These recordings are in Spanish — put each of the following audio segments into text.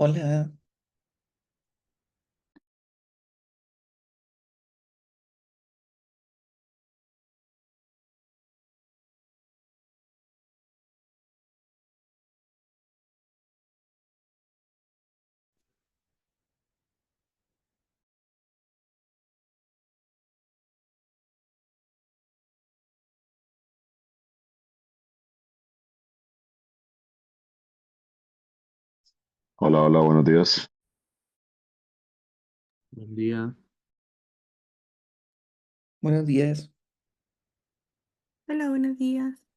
Hola, Hola, hola, buenos días. Buen día. buenos días. Hola, buenos días.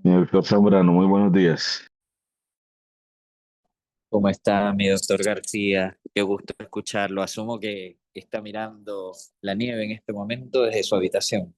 Mi doctor Zambrano, muy buenos días. ¿Cómo está mi doctor García? Qué gusto escucharlo. Asumo que está mirando la nieve en este momento desde su habitación.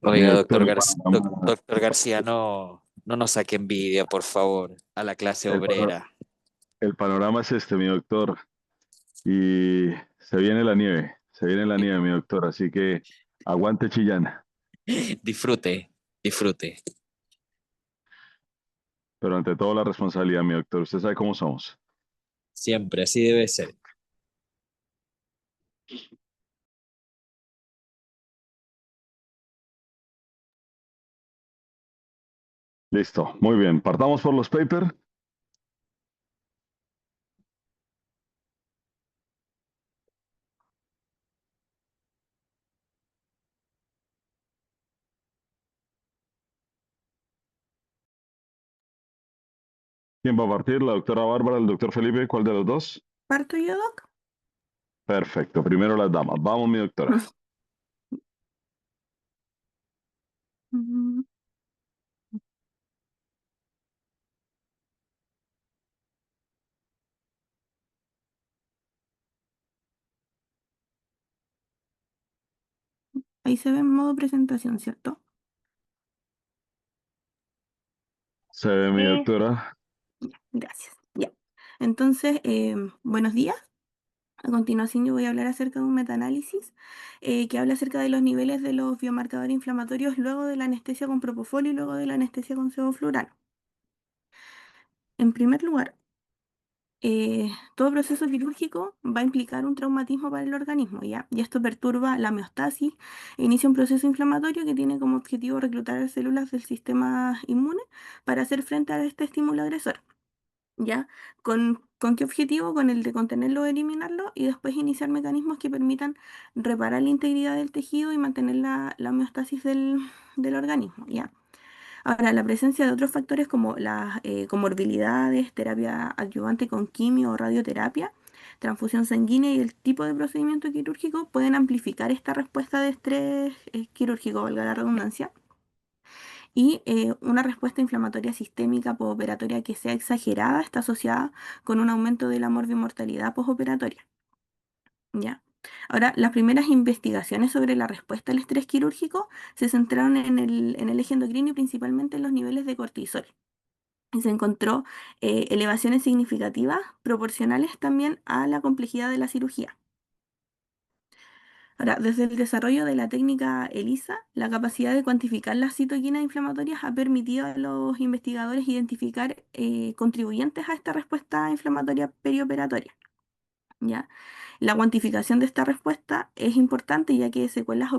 Mi Oiga, doctor, el panorama, doctor García, no nos saque envidia, por favor, a la clase el pano- obrera. el panorama es este, mi doctor, y se viene la nieve, mi doctor, así que aguante Chillana, Disfrute, disfrute. pero ante todo la responsabilidad, mi doctor, usted sabe cómo somos. Siempre, así debe ser. Listo, muy bien. Partamos por los papers. ¿Quién va a partir? ¿La doctora Bárbara, el doctor Felipe? ¿Cuál de los dos? ¿Parto yo, Doc? Perfecto, primero las damas. Vamos, mi doctora. Mm, Ahí se ve en modo presentación, ¿cierto? Se ve, mi doctora. Gracias. Ya. Entonces, buenos días. A continuación yo voy a hablar acerca de un metaanálisis que habla acerca de los niveles de los biomarcadores inflamatorios luego de la anestesia con propofol y luego de la anestesia con sevoflurano. En primer lugar, todo proceso quirúrgico va a implicar un traumatismo para el organismo, ¿ya? Y esto perturba la homeostasis e inicia un proceso inflamatorio que tiene como objetivo reclutar células del sistema inmune para hacer frente a este estímulo agresor. ¿Ya? ¿Con qué objetivo? Con el de contenerlo o eliminarlo y después iniciar mecanismos que permitan reparar la integridad del tejido y mantener la homeostasis del organismo, ¿ya? Ahora, la presencia de otros factores como las comorbilidades, terapia adyuvante con quimio o radioterapia, transfusión sanguínea y el tipo de procedimiento quirúrgico pueden amplificar esta respuesta de estrés quirúrgico, valga la redundancia, y una respuesta inflamatoria sistémica postoperatoria que sea exagerada está asociada con un aumento de la morbimortalidad postoperatoria. ¿Ya? Ahora, las primeras investigaciones sobre la respuesta al estrés quirúrgico se centraron en el eje endocrino y principalmente en los niveles de cortisol. Y se encontró elevaciones significativas proporcionales también a la complejidad de la cirugía. Ahora, desde el desarrollo de la técnica ELISA, la capacidad de cuantificar las citoquinas inflamatorias ha permitido a los investigadores identificar contribuyentes a esta respuesta inflamatoria perioperatoria. ¿Ya? La cuantificación de esta respuesta es importante ya que secuelas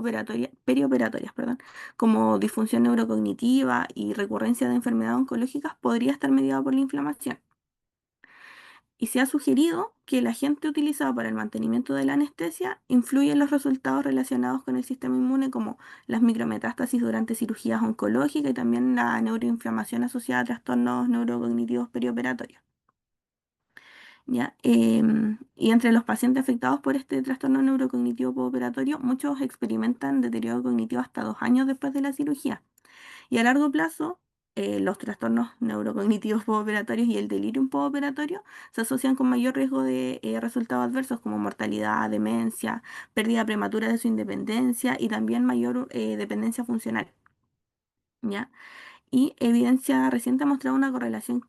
perioperatorias, perdón, como disfunción neurocognitiva y recurrencia de enfermedades oncológicas podría estar mediado por la inflamación. Y se ha sugerido que el agente utilizado para el mantenimiento de la anestesia influye en los resultados relacionados con el sistema inmune, como las micrometástasis durante cirugías oncológicas y también la neuroinflamación asociada a trastornos neurocognitivos perioperatorios. ¿Ya? Y entre los pacientes afectados por este trastorno neurocognitivo postoperatorio, muchos experimentan deterioro cognitivo hasta 2 años después de la cirugía. Y a largo plazo, los trastornos neurocognitivos postoperatorios y el delirium postoperatorio se asocian con mayor riesgo de resultados adversos como mortalidad, demencia, pérdida prematura de su independencia y también mayor dependencia funcional. ¿Ya? Y evidencia reciente ha mostrado una correlación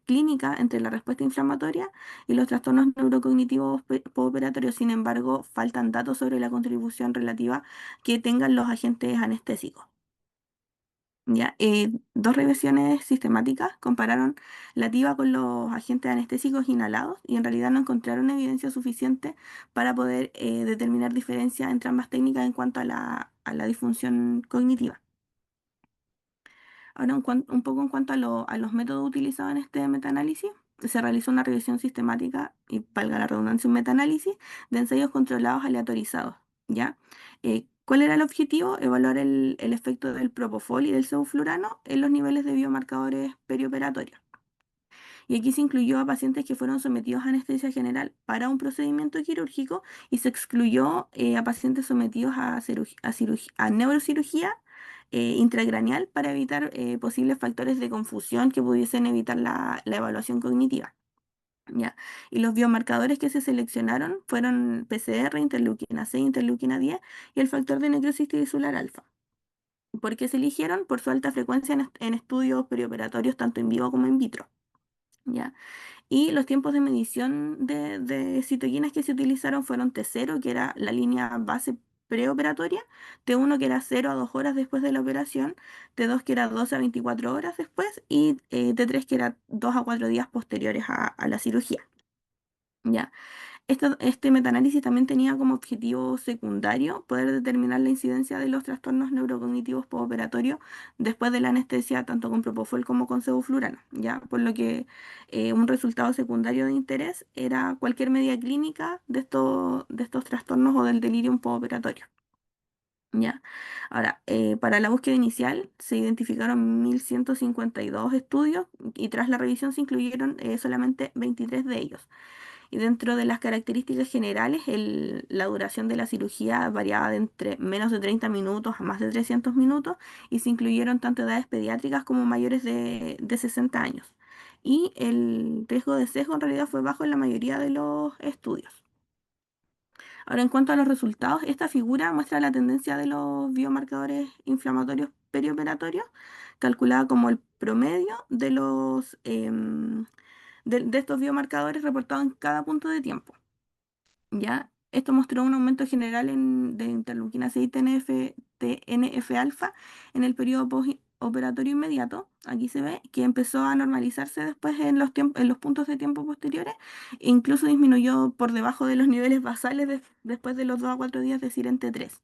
clínica entre la respuesta inflamatoria y los trastornos neurocognitivos postoperatorios. Sin embargo, faltan datos sobre la contribución relativa que tengan los agentes anestésicos. ¿Ya? Dos revisiones sistemáticas compararon la TIVA con los agentes anestésicos inhalados y en realidad no encontraron evidencia suficiente para poder determinar diferencias entre ambas técnicas en cuanto a la disfunción cognitiva. Ahora, un poco en cuanto a los métodos utilizados en este metaanálisis, se realizó una revisión sistemática y, valga la redundancia, un metaanálisis de ensayos controlados aleatorizados, ¿ya? ¿Cuál era el objetivo? Evaluar el efecto del propofol y del sevoflurano en los niveles de biomarcadores perioperatorios. Y aquí se incluyó a pacientes que fueron sometidos a anestesia general para un procedimiento quirúrgico y se excluyó a pacientes sometidos a neurocirugía intracraneal para evitar posibles factores de confusión que pudiesen evitar la evaluación cognitiva. ¿Ya? Y los biomarcadores que se seleccionaron fueron PCR, interleuquina 6, interleuquina 10 y el factor de necrosis tisular alfa. ¿Por qué se eligieron? Por su alta frecuencia en estudios perioperatorios tanto en vivo como in vitro. ¿Ya? Y los tiempos de medición de citoquinas que se utilizaron fueron T0, que era la línea base preoperatoria, T1, que era 0 a 2 horas después de la operación, T2, que era 12 a 24 horas después, y T3, que era 2 a 4 días posteriores a la cirugía. ¿Ya? este metaanálisis también tenía como objetivo secundario poder determinar la incidencia de los trastornos neurocognitivos postoperatorios después de la anestesia, tanto con propofol como con sevoflurano, ¿ya? Por lo que un resultado secundario de interés era cualquier medida clínica de estos trastornos o del delirium postoperatorio. ¿Ya? Ahora, para la búsqueda inicial se identificaron 1.152 estudios y tras la revisión se incluyeron solamente 23 de ellos. Y dentro de las características generales, la duración de la cirugía variaba de entre menos de 30 minutos a más de 300 minutos y se incluyeron tanto edades pediátricas como mayores de 60 años. Y el riesgo de sesgo en realidad fue bajo en la mayoría de los estudios. Ahora, en cuanto a los resultados, esta figura muestra la tendencia de los biomarcadores inflamatorios perioperatorios, calculada como el promedio de de estos biomarcadores reportados en cada punto de tiempo. ¿Ya? Esto mostró un aumento general de interleuquina 6 TNF-alfa en el periodo postoperatorio inmediato. Aquí se ve que empezó a normalizarse después en en los puntos de tiempo posteriores e incluso disminuyó por debajo de los niveles basales después de los 2 a 4 días de Sirente 3.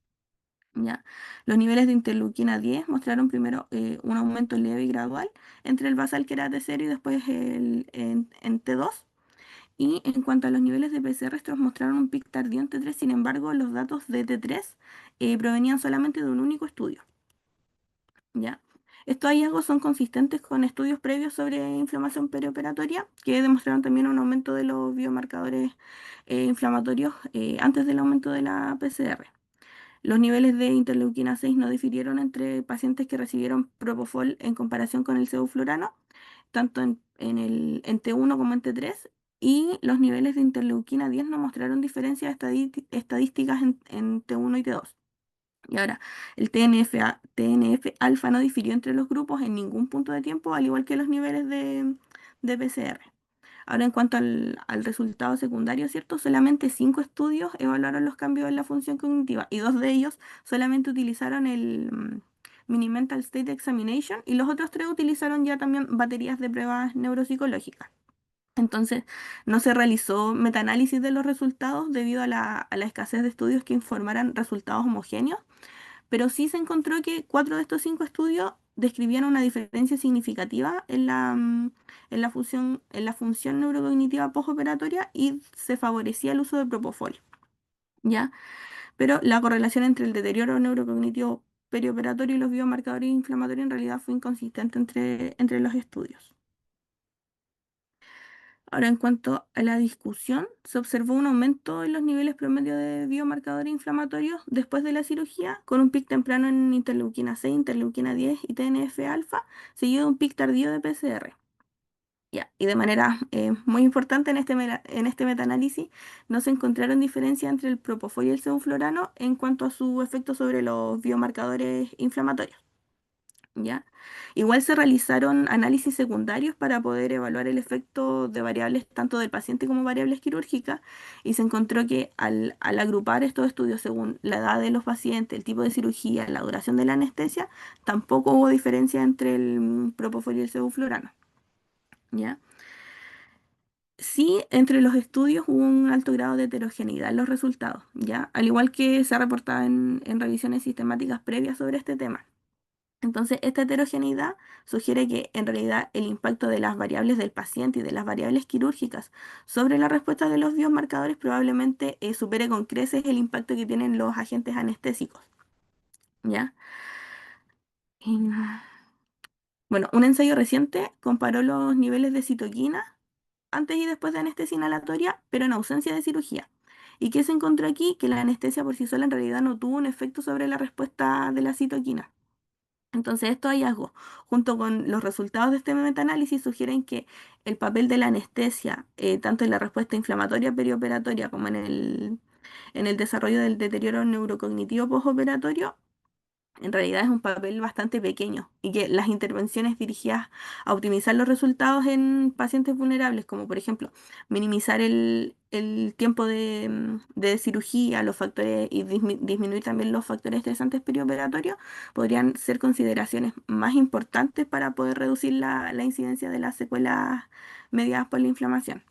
¿Ya? Los niveles de interleuquina 10 mostraron primero un aumento leve y gradual entre el basal que era T0 y después en T2. Y en cuanto a los niveles de PCR, estos mostraron un pic tardío en T3, sin embargo, los datos de T3 provenían solamente de un único estudio. ¿Ya? Estos hallazgos son consistentes con estudios previos sobre inflamación perioperatoria, que demostraron también un aumento de los biomarcadores inflamatorios antes del aumento de la PCR. Los niveles de interleuquina 6 no difirieron entre pacientes que recibieron propofol en comparación con el sevoflurano, tanto en T1 como en T3, y los niveles de interleuquina 10 no mostraron diferencias estadísticas en T1 y T2. Y ahora, el TNF alfa no difirió entre los grupos en ningún punto de tiempo, al igual que los niveles de PCR. Ahora, en cuanto al resultado secundario, ¿cierto? Solamente 5 estudios evaluaron los cambios en la función cognitiva y 2 de ellos solamente utilizaron el Mini-Mental State Examination y los otros 3 utilizaron ya también baterías de pruebas neuropsicológicas. Entonces, no se realizó metaanálisis de los resultados debido a a la escasez de estudios que informaran resultados homogéneos, pero sí se encontró que 4 de estos 5 estudios describían una diferencia significativa en la función neurocognitiva postoperatoria y se favorecía el uso de propofol, ¿ya? Pero la correlación entre el deterioro neurocognitivo perioperatorio y los biomarcadores inflamatorios en realidad fue inconsistente entre los estudios. Ahora, en cuanto a la discusión, se observó un aumento en los niveles promedio de biomarcadores inflamatorios después de la cirugía, con un pic temprano en interleuquina 6, interleuquina 10 y TNF-alfa, seguido de un pic tardío de PCR. Ya, y de manera muy importante en este metaanálisis, no se encontraron diferencias entre el propofol y el sevoflurano en cuanto a su efecto sobre los biomarcadores inflamatorios. ¿Ya? Igual se realizaron análisis secundarios para poder evaluar el efecto de variables tanto del paciente como variables quirúrgicas y se encontró que al agrupar estos estudios según la edad de los pacientes, el tipo de cirugía, la duración de la anestesia, tampoco hubo diferencia entre el propofol y el sevoflurano. ¿Ya? Sí, entre los estudios hubo un alto grado de heterogeneidad en los resultados, ¿ya? Al igual que se ha reportado en revisiones sistemáticas previas sobre este tema. Entonces, esta heterogeneidad sugiere que en realidad el impacto de las variables del paciente y de las variables quirúrgicas sobre la respuesta de los biomarcadores probablemente supere con creces el impacto que tienen los agentes anestésicos. ¿Ya? Y, bueno, un ensayo reciente comparó los niveles de citoquina antes y después de anestesia inhalatoria, pero en ausencia de cirugía. ¿Y qué se encontró aquí? Que la anestesia por sí sola en realidad no tuvo un efecto sobre la respuesta de la citoquina. Entonces, estos hallazgos, junto con los resultados de este metaanálisis, sugieren que el papel de la anestesia, tanto en la respuesta inflamatoria perioperatoria como en el desarrollo del deterioro neurocognitivo postoperatorio, en realidad es un papel bastante pequeño y que las intervenciones dirigidas a optimizar los resultados en pacientes vulnerables, como por ejemplo minimizar el tiempo de cirugía, los factores y disminuir también los factores estresantes perioperatorios, podrían ser consideraciones más importantes para poder reducir la incidencia de las secuelas mediadas por la inflamación.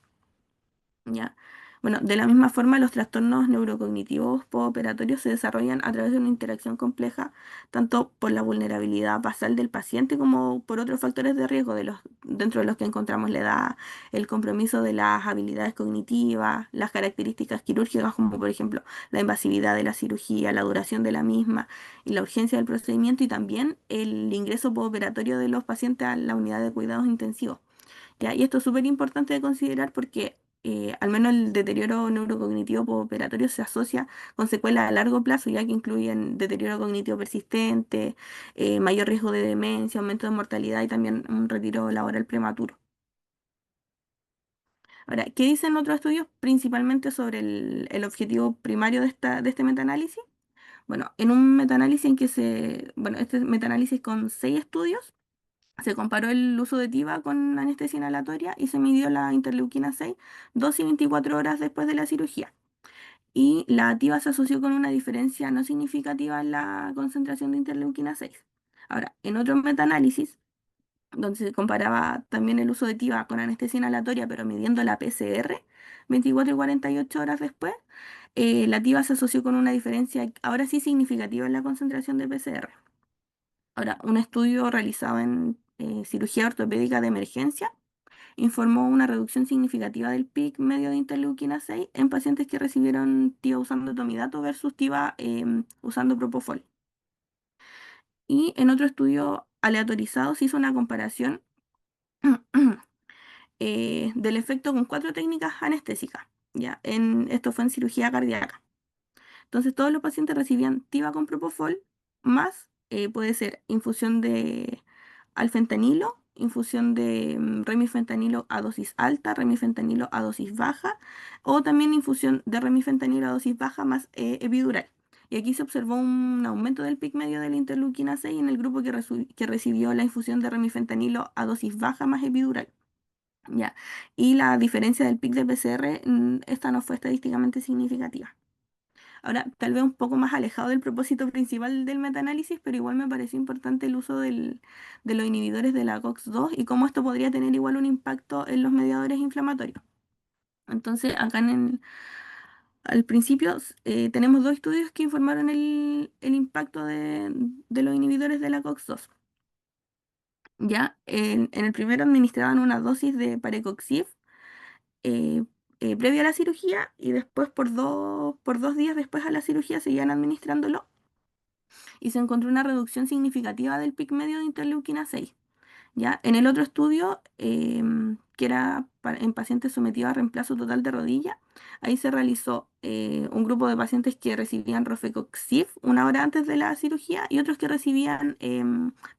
¿Ya? Bueno, de la misma forma, los trastornos neurocognitivos postoperatorios se desarrollan a través de una interacción compleja, tanto por la vulnerabilidad basal del paciente como por otros factores de riesgo, dentro de los que encontramos la edad, el compromiso de las habilidades cognitivas, las características quirúrgicas, como por ejemplo la invasividad de la cirugía, la duración de la misma y la urgencia del procedimiento, y también el ingreso postoperatorio de los pacientes a la unidad de cuidados intensivos. ¿Ya? Y esto es súper importante de considerar porque al menos el deterioro neurocognitivo postoperatorio se asocia con secuelas a largo plazo, ya que incluyen deterioro cognitivo persistente, mayor riesgo de demencia, aumento de mortalidad y también un retiro laboral prematuro. Ahora, ¿qué dicen otros estudios principalmente sobre el objetivo primario de este metaanálisis? Bueno, en un metaanálisis bueno, este metaanálisis con 6 estudios. Se comparó el uso de TIVA con anestesia inhalatoria y se midió la interleuquina 6 2 y 24 horas después de la cirugía. Y la TIVA se asoció con una diferencia no significativa en la concentración de interleuquina 6. Ahora, en otro metaanálisis, donde se comparaba también el uso de TIVA con anestesia inhalatoria, pero midiendo la PCR 24 y 48 horas después, la TIVA se asoció con una diferencia ahora sí significativa en la concentración de PCR. Ahora, un estudio realizado en cirugía ortopédica de emergencia informó una reducción significativa del pic medio de interleuquina 6 en pacientes que recibieron TIVA usando tomidato versus TIVA usando propofol. Y en otro estudio aleatorizado se hizo una comparación del efecto con 4 técnicas anestésicas. ¿Ya? Esto fue en cirugía cardíaca. Entonces todos los pacientes recibían TIVA con propofol más, puede ser infusión de alfentanilo, infusión de remifentanilo a dosis alta, remifentanilo a dosis baja, o también infusión de remifentanilo a dosis baja más epidural. Y aquí se observó un aumento del pic medio de la interleuquina 6 en el grupo que recibió la infusión de remifentanilo a dosis baja más epidural. ¿Ya? Y la diferencia del pic de PCR, esta no fue estadísticamente significativa. Ahora, tal vez un poco más alejado del propósito principal del metaanálisis, pero igual me pareció importante el uso de los inhibidores de la COX-2 y cómo esto podría tener igual un impacto en los mediadores inflamatorios. Entonces, acá al principio tenemos 2 estudios que informaron el impacto de los inhibidores de la COX-2. Ya, en el primero administraban una dosis de parecoxib eh, previa a la cirugía y después por dos días después a la cirugía seguían administrándolo y se encontró una reducción significativa del pic medio de interleuquina 6. ¿Ya? En el otro estudio, que era en pacientes sometidos a reemplazo total de rodilla, ahí se realizó un grupo de pacientes que recibían rofecoxib 1 hora antes de la cirugía y otros que recibían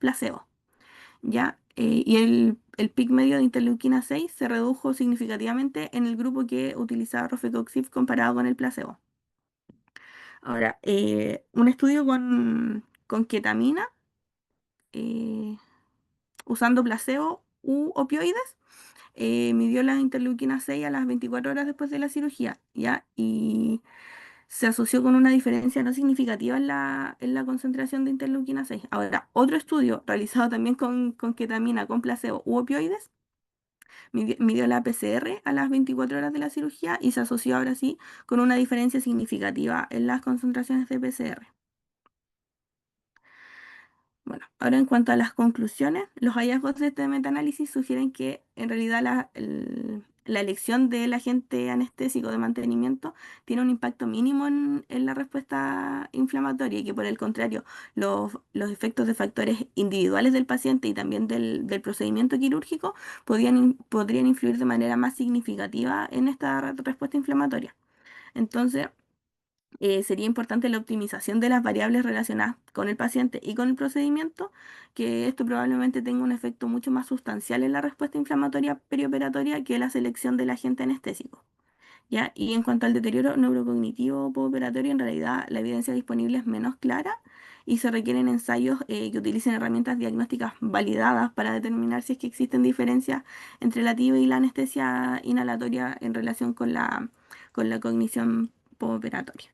placebo. ¿Ya? Y el pic medio de interleuquina 6 se redujo significativamente en el grupo que utilizaba rofecoxib comparado con el placebo. Ahora, un estudio con ketamina, eh, usando placebo u opioides, midió la interleuquina 6 a las 24 horas después de la cirugía, ¿ya? Y se asoció con una diferencia no significativa en la concentración de interleuquina 6. Ahora, otro estudio realizado también con ketamina, con placebo u opioides, midió la PCR a las 24 horas de la cirugía y se asoció ahora sí con una diferencia significativa en las concentraciones de PCR. Bueno, ahora en cuanto a las conclusiones, los hallazgos de este metaanálisis sugieren que en realidad la elección del agente anestésico de mantenimiento tiene un impacto mínimo en la respuesta inflamatoria y que por el contrario los efectos de factores individuales del paciente y también del procedimiento quirúrgico podrían influir de manera más significativa en esta respuesta inflamatoria. Entonces, sería importante la optimización de las variables relacionadas con el paciente y con el procedimiento, que esto probablemente tenga un efecto mucho más sustancial en la respuesta inflamatoria perioperatoria que la selección del agente anestésico. ¿Ya? Y en cuanto al deterioro neurocognitivo postoperatorio, en realidad la evidencia disponible es menos clara y se requieren ensayos que utilicen herramientas diagnósticas validadas para determinar si es que existen diferencias entre la TIVA y la anestesia inhalatoria en relación con la cognición postoperatoria.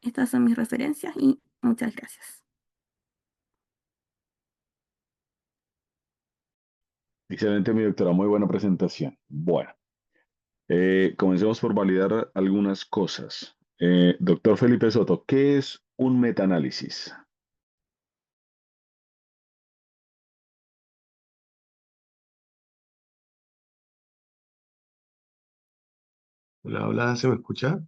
Estas son mis referencias y muchas gracias. Excelente, mi doctora, muy buena presentación. Bueno, Comencemos por validar algunas cosas. Doctor Felipe Soto, ¿qué es un metaanálisis? Hola, hola, ¿se me escucha?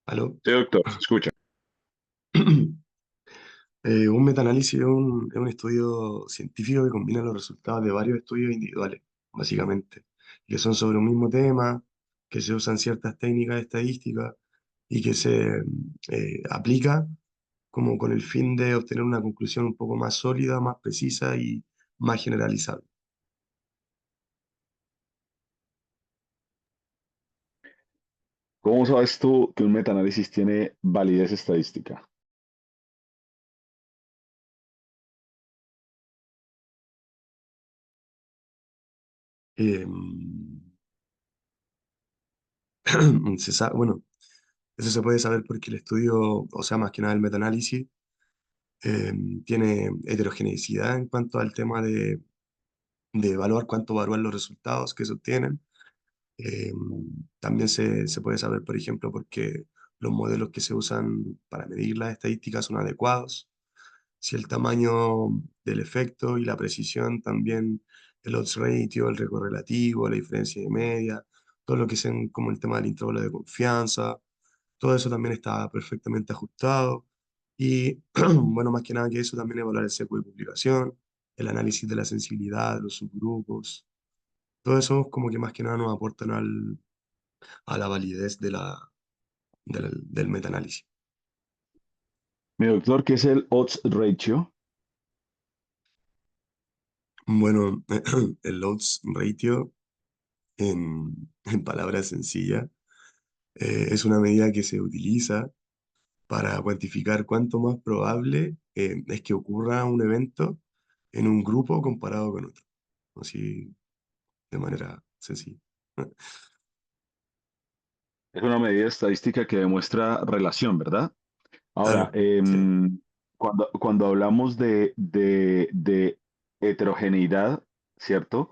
¿Aló? Sí, doctor, se escucha. Un metaanálisis es un estudio científico que combina los resultados de varios estudios individuales, básicamente, que son sobre un mismo tema, que se usan ciertas técnicas estadísticas y que se aplica como con el fin de obtener una conclusión un poco más sólida, más precisa y más generalizable. ¿Cómo sabes tú que un metaanálisis tiene validez estadística? Eh, bueno, eso se puede saber porque el estudio, o sea, más que nada el metaanálisis, eh, tiene heterogeneidad en cuanto al tema de evaluar cuánto evalúan los resultados que se obtienen. Eh, También se puede saber, por ejemplo, porque los modelos que se usan para medir las estadísticas son adecuados, si el tamaño del efecto y la precisión también, el odds ratio, el riesgo relativo, la diferencia de media, todo lo que es como el tema del intervalo de confianza, todo eso también está perfectamente ajustado. Y bueno, más que nada que eso, también evaluar el seco de publicación, el análisis de la sensibilidad de los subgrupos. Todo eso como que más que nada nos aportan a la validez del metaanálisis. Mi doctor, ¿qué es el odds ratio? Bueno, el odds ratio, en palabras sencillas, es una medida que se utiliza para cuantificar cuánto más probable es que ocurra un evento en un grupo comparado con otro. Así de manera sencilla. Es una medida estadística que demuestra relación, ¿verdad? Ahora, Claro, sí. cuando hablamos de heterogeneidad, ¿cierto?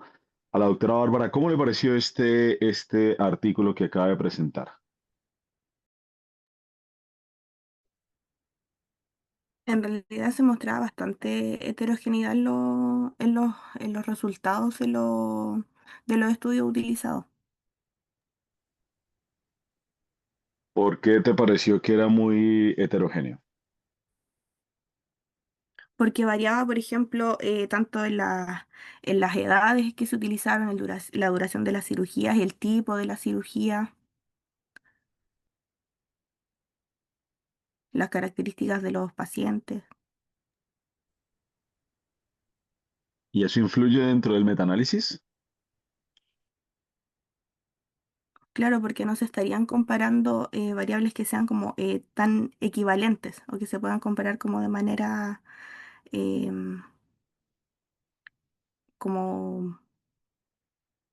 A la doctora Bárbara, ¿cómo le pareció este artículo que acaba de presentar? En realidad se mostraba bastante heterogeneidad en los resultados de los estudios utilizados, ¿Por qué te pareció que era muy heterogéneo? porque variaba, por ejemplo, tanto en las edades que se utilizaron, la duración de las cirugías, el tipo de la cirugía, las características de los pacientes. ¿Y eso influye dentro del metaanálisis? Claro, porque no se estarían comparando variables que sean como tan equivalentes o que se puedan comparar como de manera em, como,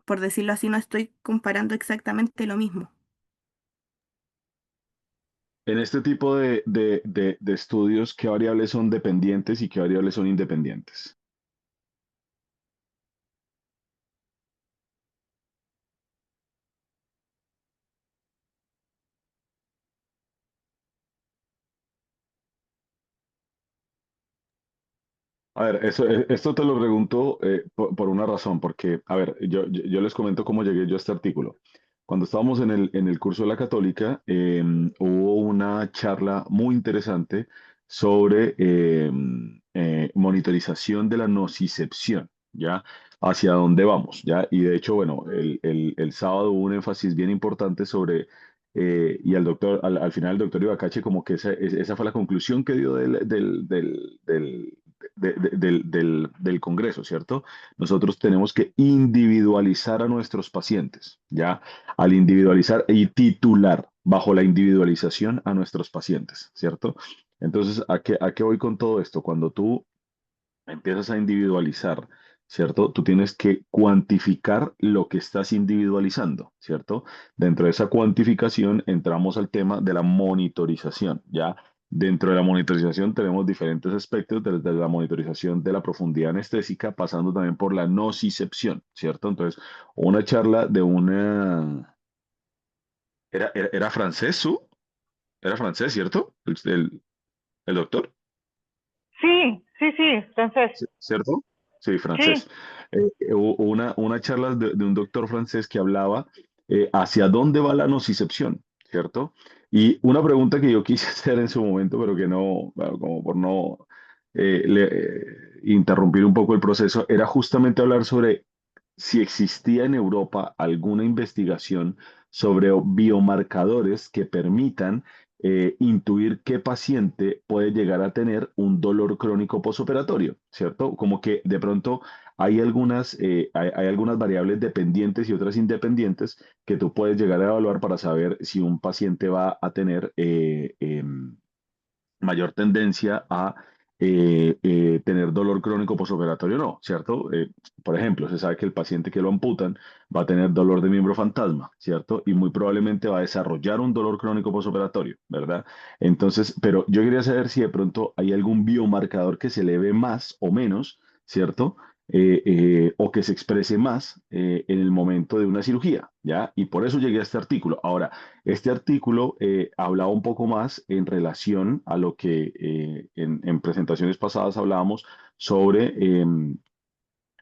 por decirlo así, no estoy comparando exactamente lo mismo. En este tipo de estudios, ¿qué variables son dependientes y qué variables son independientes? A ver, esto te lo pregunto por una razón, porque, a ver, yo les comento cómo llegué yo a este artículo. Cuando estábamos en el curso de la Católica, hubo una charla muy interesante sobre monitorización de la nocicepción, ¿ya? Hacia dónde vamos, ¿ya? Y de hecho, bueno, el sábado hubo un énfasis bien importante sobre, y al final el doctor Ibacache como que esa fue la conclusión que dio del Congreso, ¿cierto? Nosotros tenemos que individualizar a nuestros pacientes, ¿ya? Al individualizar y titular bajo la individualización a nuestros pacientes, ¿cierto? Entonces, ¿a qué voy con todo esto? Cuando tú empiezas a individualizar, ¿cierto? Tú tienes que cuantificar lo que estás individualizando, ¿cierto? Dentro de esa cuantificación entramos al tema de la monitorización, ¿ya? Dentro de la monitorización tenemos diferentes aspectos, desde la monitorización de la profundidad anestésica, pasando también por la nocicepción, ¿cierto? Entonces, una charla de una... ¿Era francés, su? Era francés, ¿cierto? El doctor, Sí, sí, sí, francés. ¿cierto? Sí, Sí, francés. Hubo una charla de un doctor francés que hablaba hacia dónde va la nocicepción, ¿cierto? Y una pregunta que yo quise hacer en su momento, pero que no, bueno, como por no interrumpir un poco el proceso, era justamente hablar sobre si existía en Europa alguna investigación sobre biomarcadores que permitan intuir qué paciente puede llegar a tener un dolor crónico posoperatorio, ¿cierto? Como que de pronto hay algunas variables dependientes y otras independientes que tú puedes llegar a evaluar para saber si un paciente va a tener mayor tendencia a tener dolor crónico posoperatorio o no, ¿cierto? Por ejemplo, se sabe que el paciente que lo amputan va a tener dolor de miembro fantasma, ¿cierto? Y muy probablemente va a desarrollar un dolor crónico posoperatorio, ¿verdad? Entonces, pero yo quería saber si de pronto hay algún biomarcador que se eleve más o menos, ¿cierto? O que se exprese más en el momento de una cirugía, ¿ya? Y por eso llegué a este artículo. Ahora, este artículo hablaba un poco más en relación a lo que en presentaciones pasadas hablábamos sobre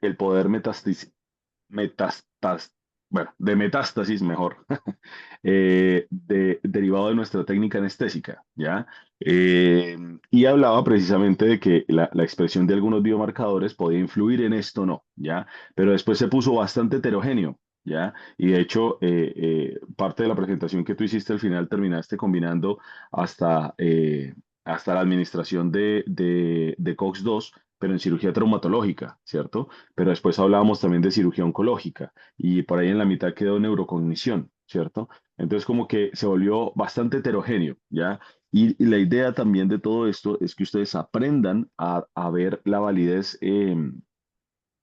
el poder metastas- bueno, de metástasis mejor, derivado de nuestra técnica anestésica, ¿ya? Y hablaba precisamente de que la expresión de algunos biomarcadores podía influir en esto, no, ¿ya? Pero después se puso bastante heterogéneo, ¿ya? Y de hecho, parte de la presentación que tú hiciste al final terminaste combinando hasta, hasta la administración de COX-2, pero en cirugía traumatológica, ¿cierto? Pero después hablábamos también de cirugía oncológica y por ahí en la mitad quedó neurocognición, ¿cierto? Entonces como que se volvió bastante heterogéneo, ¿ya? Y la idea también de todo esto es que ustedes aprendan a ver la validez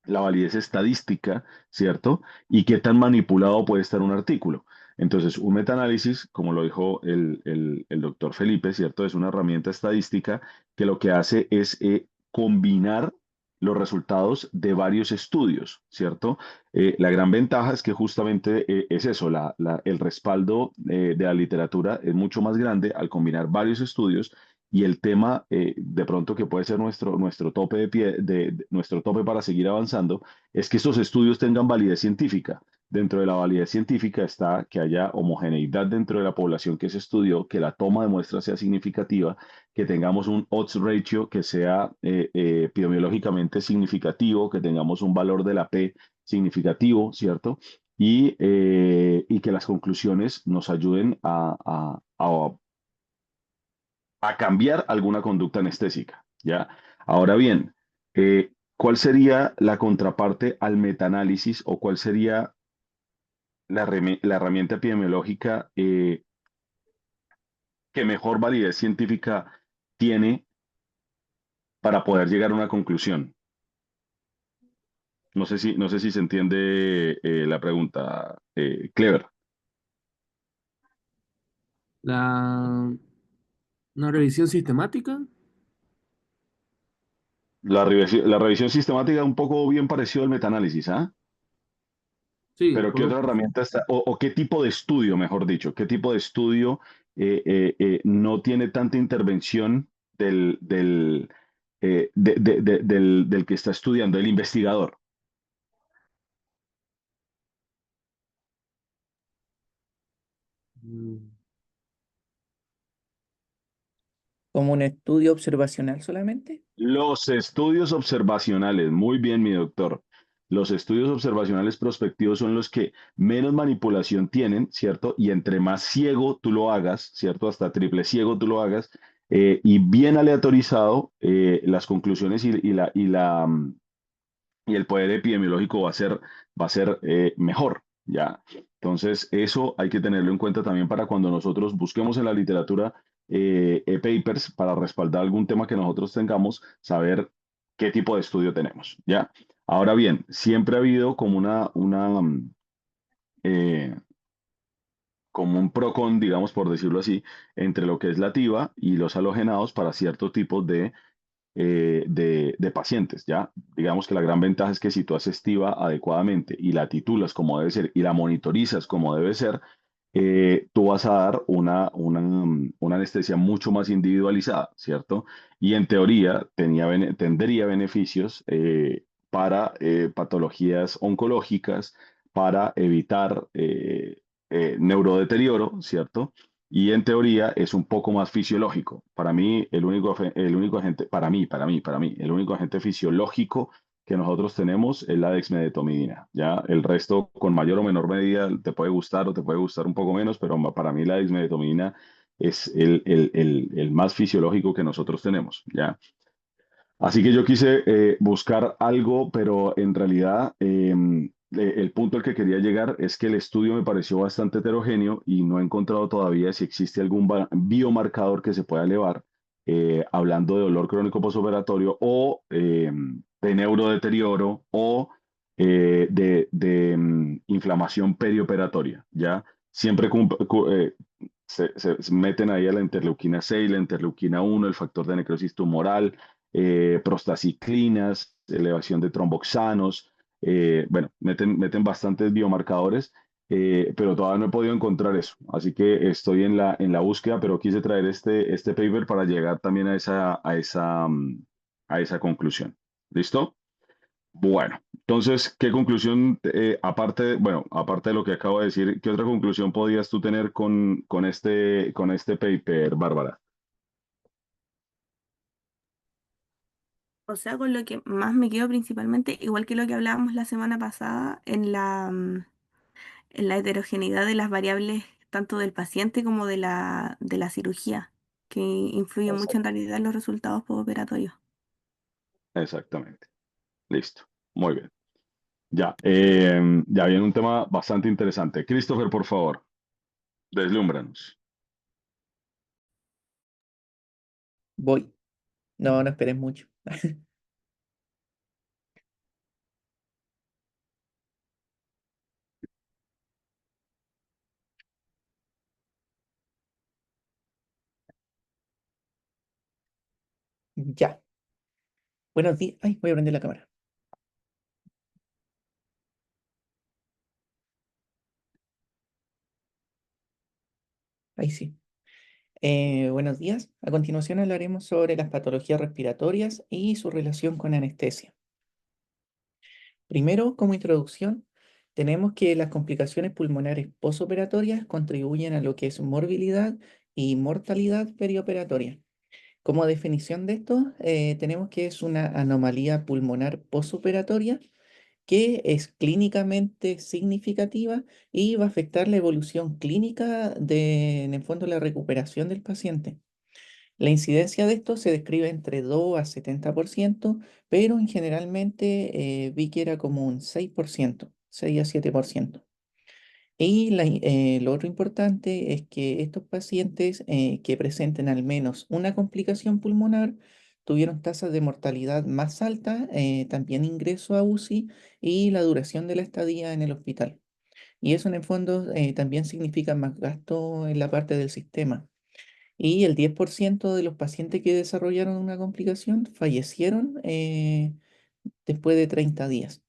estadística, ¿cierto? Y qué tan manipulado puede estar un artículo. Entonces, un metaanálisis, como lo dijo el doctor Felipe, ¿cierto? Es una herramienta estadística que lo que hace es combinar los resultados de varios estudios, ¿cierto? La gran ventaja es que justamente es eso, el respaldo de la literatura es mucho más grande al combinar varios estudios y el tema, de pronto, que puede ser nuestro tope de pie, nuestro tope para seguir avanzando, es que estos estudios tengan validez científica. Dentro de la validez científica está que haya homogeneidad dentro de la población que se estudió, que la toma de muestras sea significativa, que tengamos un odds ratio que sea epidemiológicamente significativo, que tengamos un valor de la P significativo, ¿cierto? Y que las conclusiones nos ayuden a cambiar alguna conducta anestésica, ¿ya? Ahora bien, ¿cuál sería la contraparte al metaanálisis o cuál sería la herramienta epidemiológica que mejor validez científica tiene para poder llegar a una conclusión? No sé si se entiende la pregunta, Clever. La, una revisión sistemática. La revisión sistemática es un poco bien parecido al metaanálisis, ¿ah? Sí, Pero ¿qué otra correcto. herramienta está, o qué tipo de estudio, mejor dicho, qué tipo de estudio no tiene tanta intervención del que está estudiando, del investigador? Mm, ¿Como un estudio observacional solamente? Los estudios observacionales, muy bien, mi doctor. Los estudios observacionales prospectivos son los que menos manipulación tienen, ¿cierto? Y entre más ciego tú lo hagas, ¿cierto? Hasta triple ciego tú lo hagas, y bien aleatorizado, las conclusiones y el poder epidemiológico va a ser mejor, ¿ya? Entonces, eso hay que tenerlo en cuenta también para cuando nosotros busquemos en la literatura papers para respaldar algún tema que nosotros tengamos, saber qué tipo de estudio tenemos, ¿ya? Ahora bien, siempre ha habido como como un procon, digamos, por decirlo así, entre lo que es la TIVA y los halogenados para ciertos tipos de pacientes, ¿ya? Digamos que la gran ventaja es que si tú haces TIVA adecuadamente y la titulas como debe ser y la monitorizas como debe ser, tú vas a dar una anestesia mucho más individualizada, ¿cierto? Y en teoría tendría beneficios para patologías oncológicas, para evitar neurodeterioro, ¿cierto? Y en teoría es un poco más fisiológico. Para mí, el único agente, para mí, el único agente fisiológico que nosotros tenemos es la dexmedetomidina. Ya el resto, con mayor o menor medida, te puede gustar o te puede gustar un poco menos, pero para mí la dexmedetomidina es el más fisiológico que nosotros tenemos. Ya. Así que yo quise buscar algo, pero en realidad el punto al que quería llegar es que el estudio me pareció bastante heterogéneo y no he encontrado todavía si existe algún biomarcador que se pueda elevar, hablando de dolor crónico postoperatorio o de neurodeterioro o de inflamación perioperatoria, ¿ya? Siempre se meten ahí a la interleuquina 6, la interleuquina 1, el factor de necrosis tumoral, prostaciclinas, elevación de tromboxanos, bueno, meten bastantes biomarcadores, pero todavía no he podido encontrar eso. Así que estoy en la búsqueda, pero quise traer este paper para llegar también a esa conclusión. ¿Listo? Bueno, entonces, ¿qué conclusión, bueno, aparte de lo que acabo de decir, qué otra conclusión podías tú tener con este paper, Bárbara? O sea, con lo que más me quedo principalmente, igual que lo que hablábamos la semana pasada, en la heterogeneidad de las variables tanto del paciente como de la cirugía, que influye mucho en realidad en los resultados postoperatorios. Exactamente. Listo. Muy bien. Ya viene un tema bastante interesante. Christopher, por favor, deslúmbranos. Voy. No, no esperes mucho. Ya. Buenos días. Ay, voy a prender la cámara. Ahí sí. Buenos días. A continuación hablaremos sobre las patologías respiratorias y su relación con anestesia. Primero, como introducción, tenemos que las complicaciones pulmonares posoperatorias contribuyen a lo que es morbilidad y mortalidad perioperatoria. Como definición de esto, tenemos que es una anomalía pulmonar posoperatoria que es clínicamente significativa y va a afectar la evolución clínica en el fondo, la recuperación del paciente. La incidencia de esto se describe entre 2 a 70%, pero generalmente vi que era como un 6%, 6 a 7%. Y lo otro importante es que estos pacientes que presenten al menos una complicación pulmonar tuvieron tasas de mortalidad más altas, también ingreso a UCI y la duración de la estadía en el hospital. Y eso en el fondo también significa más gasto en la parte del sistema. Y el 10% de los pacientes que desarrollaron una complicación fallecieron después de 30 días.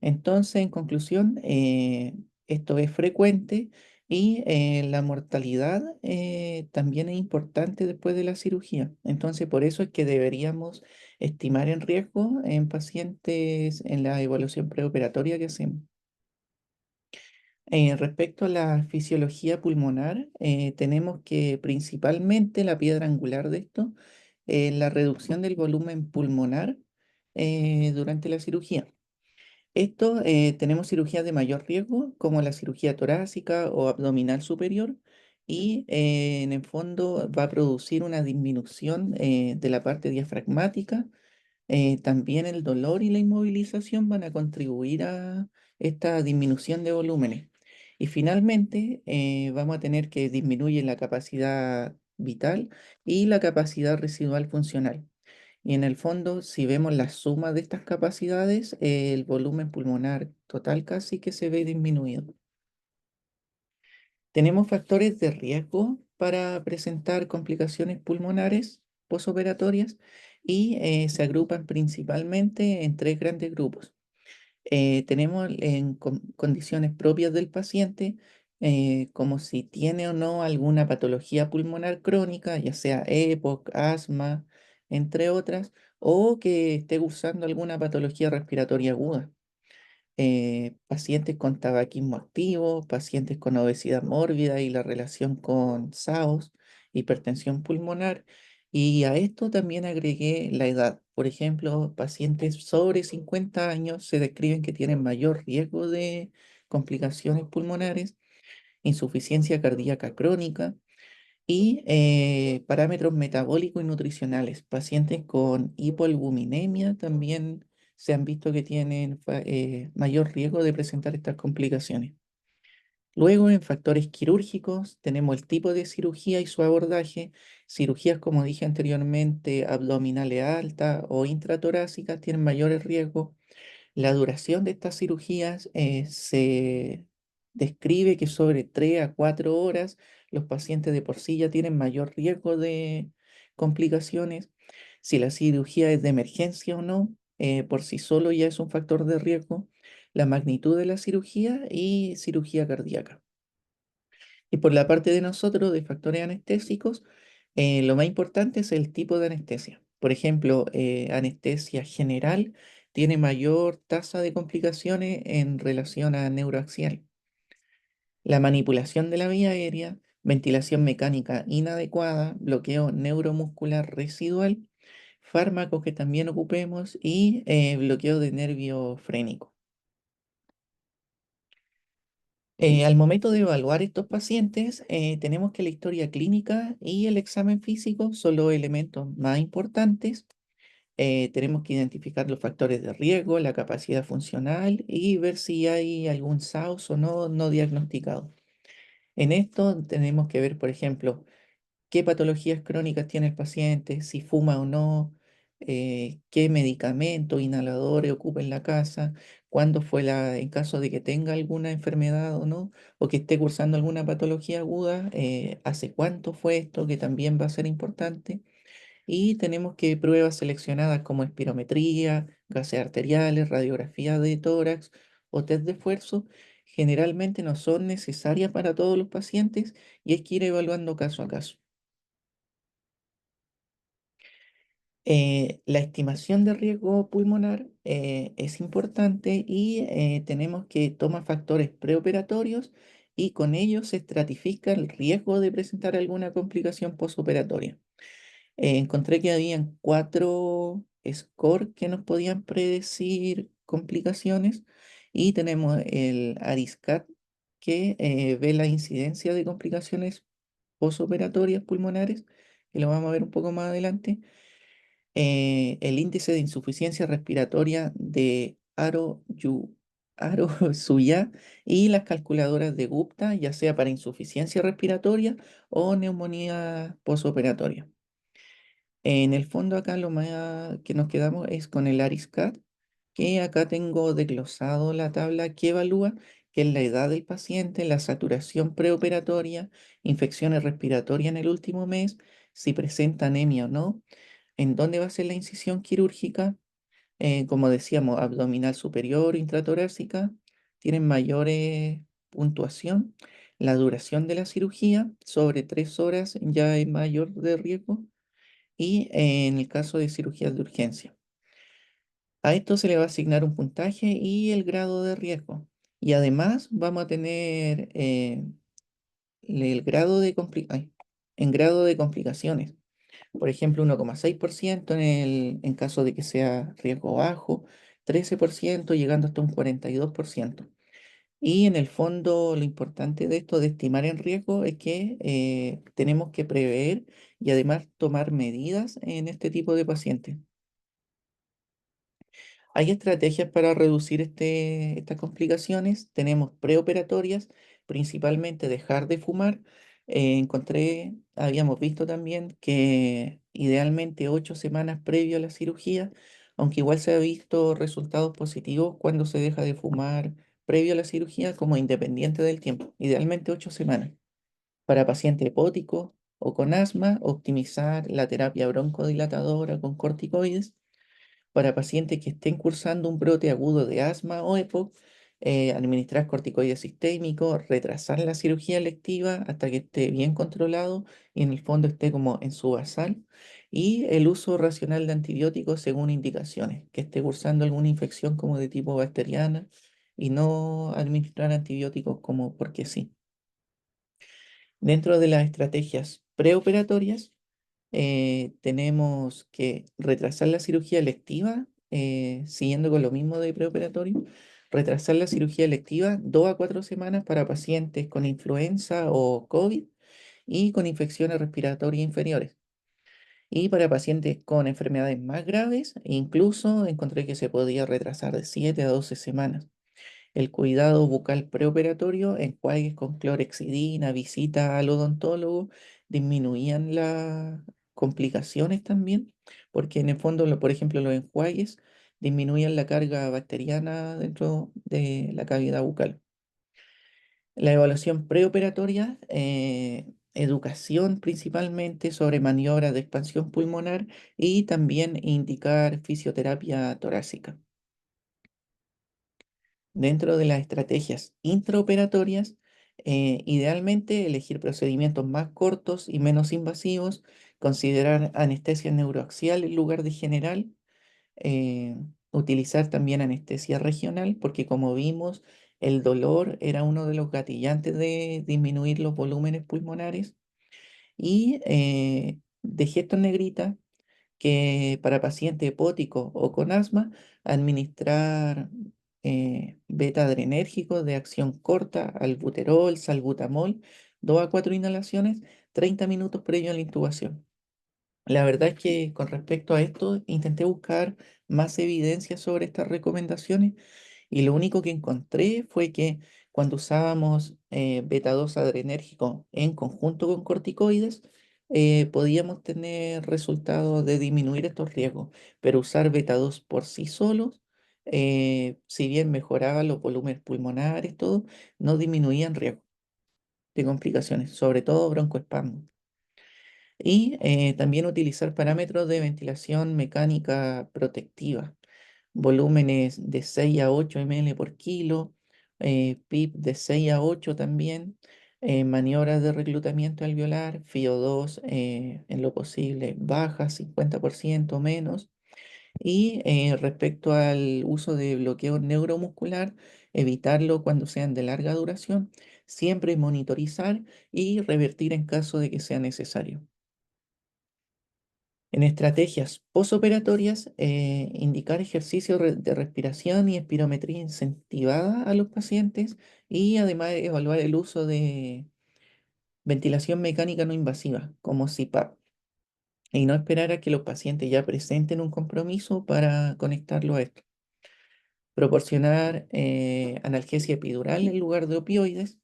Entonces, en conclusión, esto es frecuente y la mortalidad también es importante después de la cirugía. Entonces, por eso es que deberíamos estimar en riesgo en pacientes en la evaluación preoperatoria que hacemos. Respecto a la fisiología pulmonar, tenemos que principalmente la piedra angular de esto es la reducción del volumen pulmonar durante la cirugía. Esto tenemos cirugías de mayor riesgo, como la cirugía torácica o abdominal superior, y en el fondo va a producir una disminución de la parte diafragmática. También el dolor y la inmovilización van a contribuir a esta disminución de volúmenes. Y finalmente vamos a tener que disminuir la capacidad vital y la capacidad residual funcional. Y en el fondo, si vemos la suma de estas capacidades, el volumen pulmonar total casi que se ve disminuido. Tenemos factores de riesgo para presentar complicaciones pulmonares posoperatorias y se agrupan principalmente en tres grandes grupos. Tenemos en condiciones propias del paciente, como si tiene o no alguna patología pulmonar crónica, ya sea EPOC, asma, entre otras, o que esté usando alguna patología respiratoria aguda. Pacientes con tabaquismo activo, pacientes con obesidad mórbida y la relación con SAOS, hipertensión pulmonar. Y a esto también agregué la edad. Por ejemplo, pacientes sobre 50 años se describen que tienen mayor riesgo de complicaciones pulmonares, insuficiencia cardíaca crónica y parámetros metabólicos y nutricionales. Pacientes con hipoalbuminemia también se han visto que tienen mayor riesgo de presentar estas complicaciones. Luego, en factores quirúrgicos, tenemos el tipo de cirugía y su abordaje. Cirugías, como dije anteriormente, abdominales altas o intratorácicas tienen mayores riesgos. La duración de estas cirugías se describe que sobre 3 a 4 horas los pacientes de por sí ya tienen mayor riesgo de complicaciones. Si la cirugía es de emergencia o no, por sí solo ya es un factor de riesgo. La magnitud de la cirugía y cirugía cardíaca. Y por la parte de nosotros, de factores anestésicos, lo más importante es el tipo de anestesia. Por ejemplo, anestesia general tiene mayor tasa de complicaciones en relación a neuroaxial. La manipulación de la vía aérea, ventilación mecánica inadecuada, bloqueo neuromuscular residual, fármacos que también ocupemos y bloqueo de nervio frénico. Al momento de evaluar estos pacientes, tenemos que la historia clínica y el examen físico son los elementos más importantes. Tenemos que identificar los factores de riesgo, la capacidad funcional y ver si hay algún SAOS o no diagnosticado. En esto tenemos que ver, por ejemplo, qué patologías crónicas tiene el paciente, si fuma o no, qué medicamentos, inhaladores ocupa en la casa, cuándo fue en caso de que tenga alguna enfermedad o no, o que esté cursando alguna patología aguda, hace cuánto fue esto, que también va a ser importante. Y tenemos que pruebas seleccionadas como espirometría, gases arteriales, radiografía de tórax o test de esfuerzo, generalmente no son necesarias para todos los pacientes y hay que ir evaluando caso a caso. La estimación de riesgo pulmonar es importante y tenemos que tomar factores preoperatorios y con ellos se estratifica el riesgo de presentar alguna complicación postoperatoria. Encontré que habían 4 scores que nos podían predecir complicaciones y tenemos el ARISCAT que ve la incidencia de complicaciones postoperatorias pulmonares, que lo vamos a ver un poco más adelante, el índice de insuficiencia respiratoria de Aro-Suya y las calculadoras de Gupta, ya sea para insuficiencia respiratoria o neumonía posoperatoria. En el fondo acá lo más que nos quedamos es con el ARISCAT, que acá tengo desglosado la tabla que evalúa, que es la edad del paciente, la saturación preoperatoria, infecciones respiratorias en el último mes, si presenta anemia o no, en dónde va a ser la incisión quirúrgica, como decíamos, abdominal superior, intratorácica, tienen mayores puntuación. La duración de la cirugía, sobre 3 horas, ya es mayor de riesgo. Y en el caso de cirugías de urgencia. A esto se le va a asignar un puntaje y el grado de riesgo. Y además vamos a tener el grado de en grado de complicaciones. Por ejemplo, 1,6% en caso de que sea riesgo bajo, 13% llegando hasta un 42%. Y en el fondo, lo importante de esto de estimar en riesgo es que tenemos que prever y además tomar medidas en este tipo de pacientes. Hay estrategias para reducir estas complicaciones. Tenemos preoperatorias, principalmente dejar de fumar. Habíamos visto también que idealmente 8 semanas previo a la cirugía, aunque igual se ha visto resultados positivos cuando se deja de fumar previo a la cirugía, como independiente del tiempo, idealmente 8 semanas. Para pacientes hepáticos o con asma, optimizar la terapia broncodilatadora con corticoides. Para pacientes que estén cursando un brote agudo de asma o EPOC, administrar corticoides sistémicos, retrasar la cirugía electiva hasta que esté bien controlado y en el fondo esté como en su basal. Y el uso racional de antibióticos según indicaciones, que esté cursando alguna infección como de tipo bacteriana y no administrar antibióticos como porque sí. Dentro de las estrategias preoperatorias, tenemos que retrasar la cirugía electiva, siguiendo con lo mismo de preoperatorio, retrasar la cirugía electiva 2 a 4 semanas para pacientes con influenza o COVID y con infecciones respiratorias inferiores. Y para pacientes con enfermedades más graves, incluso encontré que se podía retrasar de 7 a 12 semanas. El cuidado bucal preoperatorio, enjuagues con clorexidina, visita al odontólogo, disminuían las complicaciones también, porque en el fondo, por ejemplo, los enjuagues disminuían la carga bacteriana dentro de la cavidad bucal. La evaluación preoperatoria, educación principalmente sobre maniobras de expansión pulmonar y también indicar fisioterapia torácica. Dentro de las estrategias intraoperatorias, idealmente elegir procedimientos más cortos y menos invasivos, considerar anestesia neuroaxial en lugar de general, eh, utilizar también anestesia regional, porque como vimos, el dolor era uno de los gatillantes de disminuir los volúmenes pulmonares. Y dejé esto en negrita que para pacientes hepáticos o con asma, administrar beta adrenérgico de acción corta, albuterol, salbutamol, 2 a 4 inhalaciones, 30 minutos previo a la intubación. La verdad es que con respecto a esto intenté buscar más evidencia sobre estas recomendaciones y lo único que encontré fue que cuando usábamos beta 2 adrenérgico en conjunto con corticoides, podíamos tener resultados de disminuir estos riesgos, pero usar beta 2 por sí solos, si bien mejoraba los volúmenes pulmonares, todo, no disminuían riesgos de complicaciones, sobre todo broncoespasmo. Y también utilizar parámetros de ventilación mecánica protectiva, volúmenes de 6 a 8 ml por kilo, PIP de 6 a 8 también, maniobras de reclutamiento alveolar, FIO2 en lo posible baja, 50% o menos. Y respecto al uso de bloqueo neuromuscular, evitarlo cuando sean de larga duración, siempre monitorizar y revertir en caso de que sea necesario. En estrategias posoperatorias, indicar ejercicios de respiración y espirometría incentivada a los pacientes y además evaluar el uso de ventilación mecánica no invasiva, como CPAP, y no esperar a que los pacientes ya presenten un compromiso para conectarlo a esto. Proporcionar analgesia epidural en lugar de opioides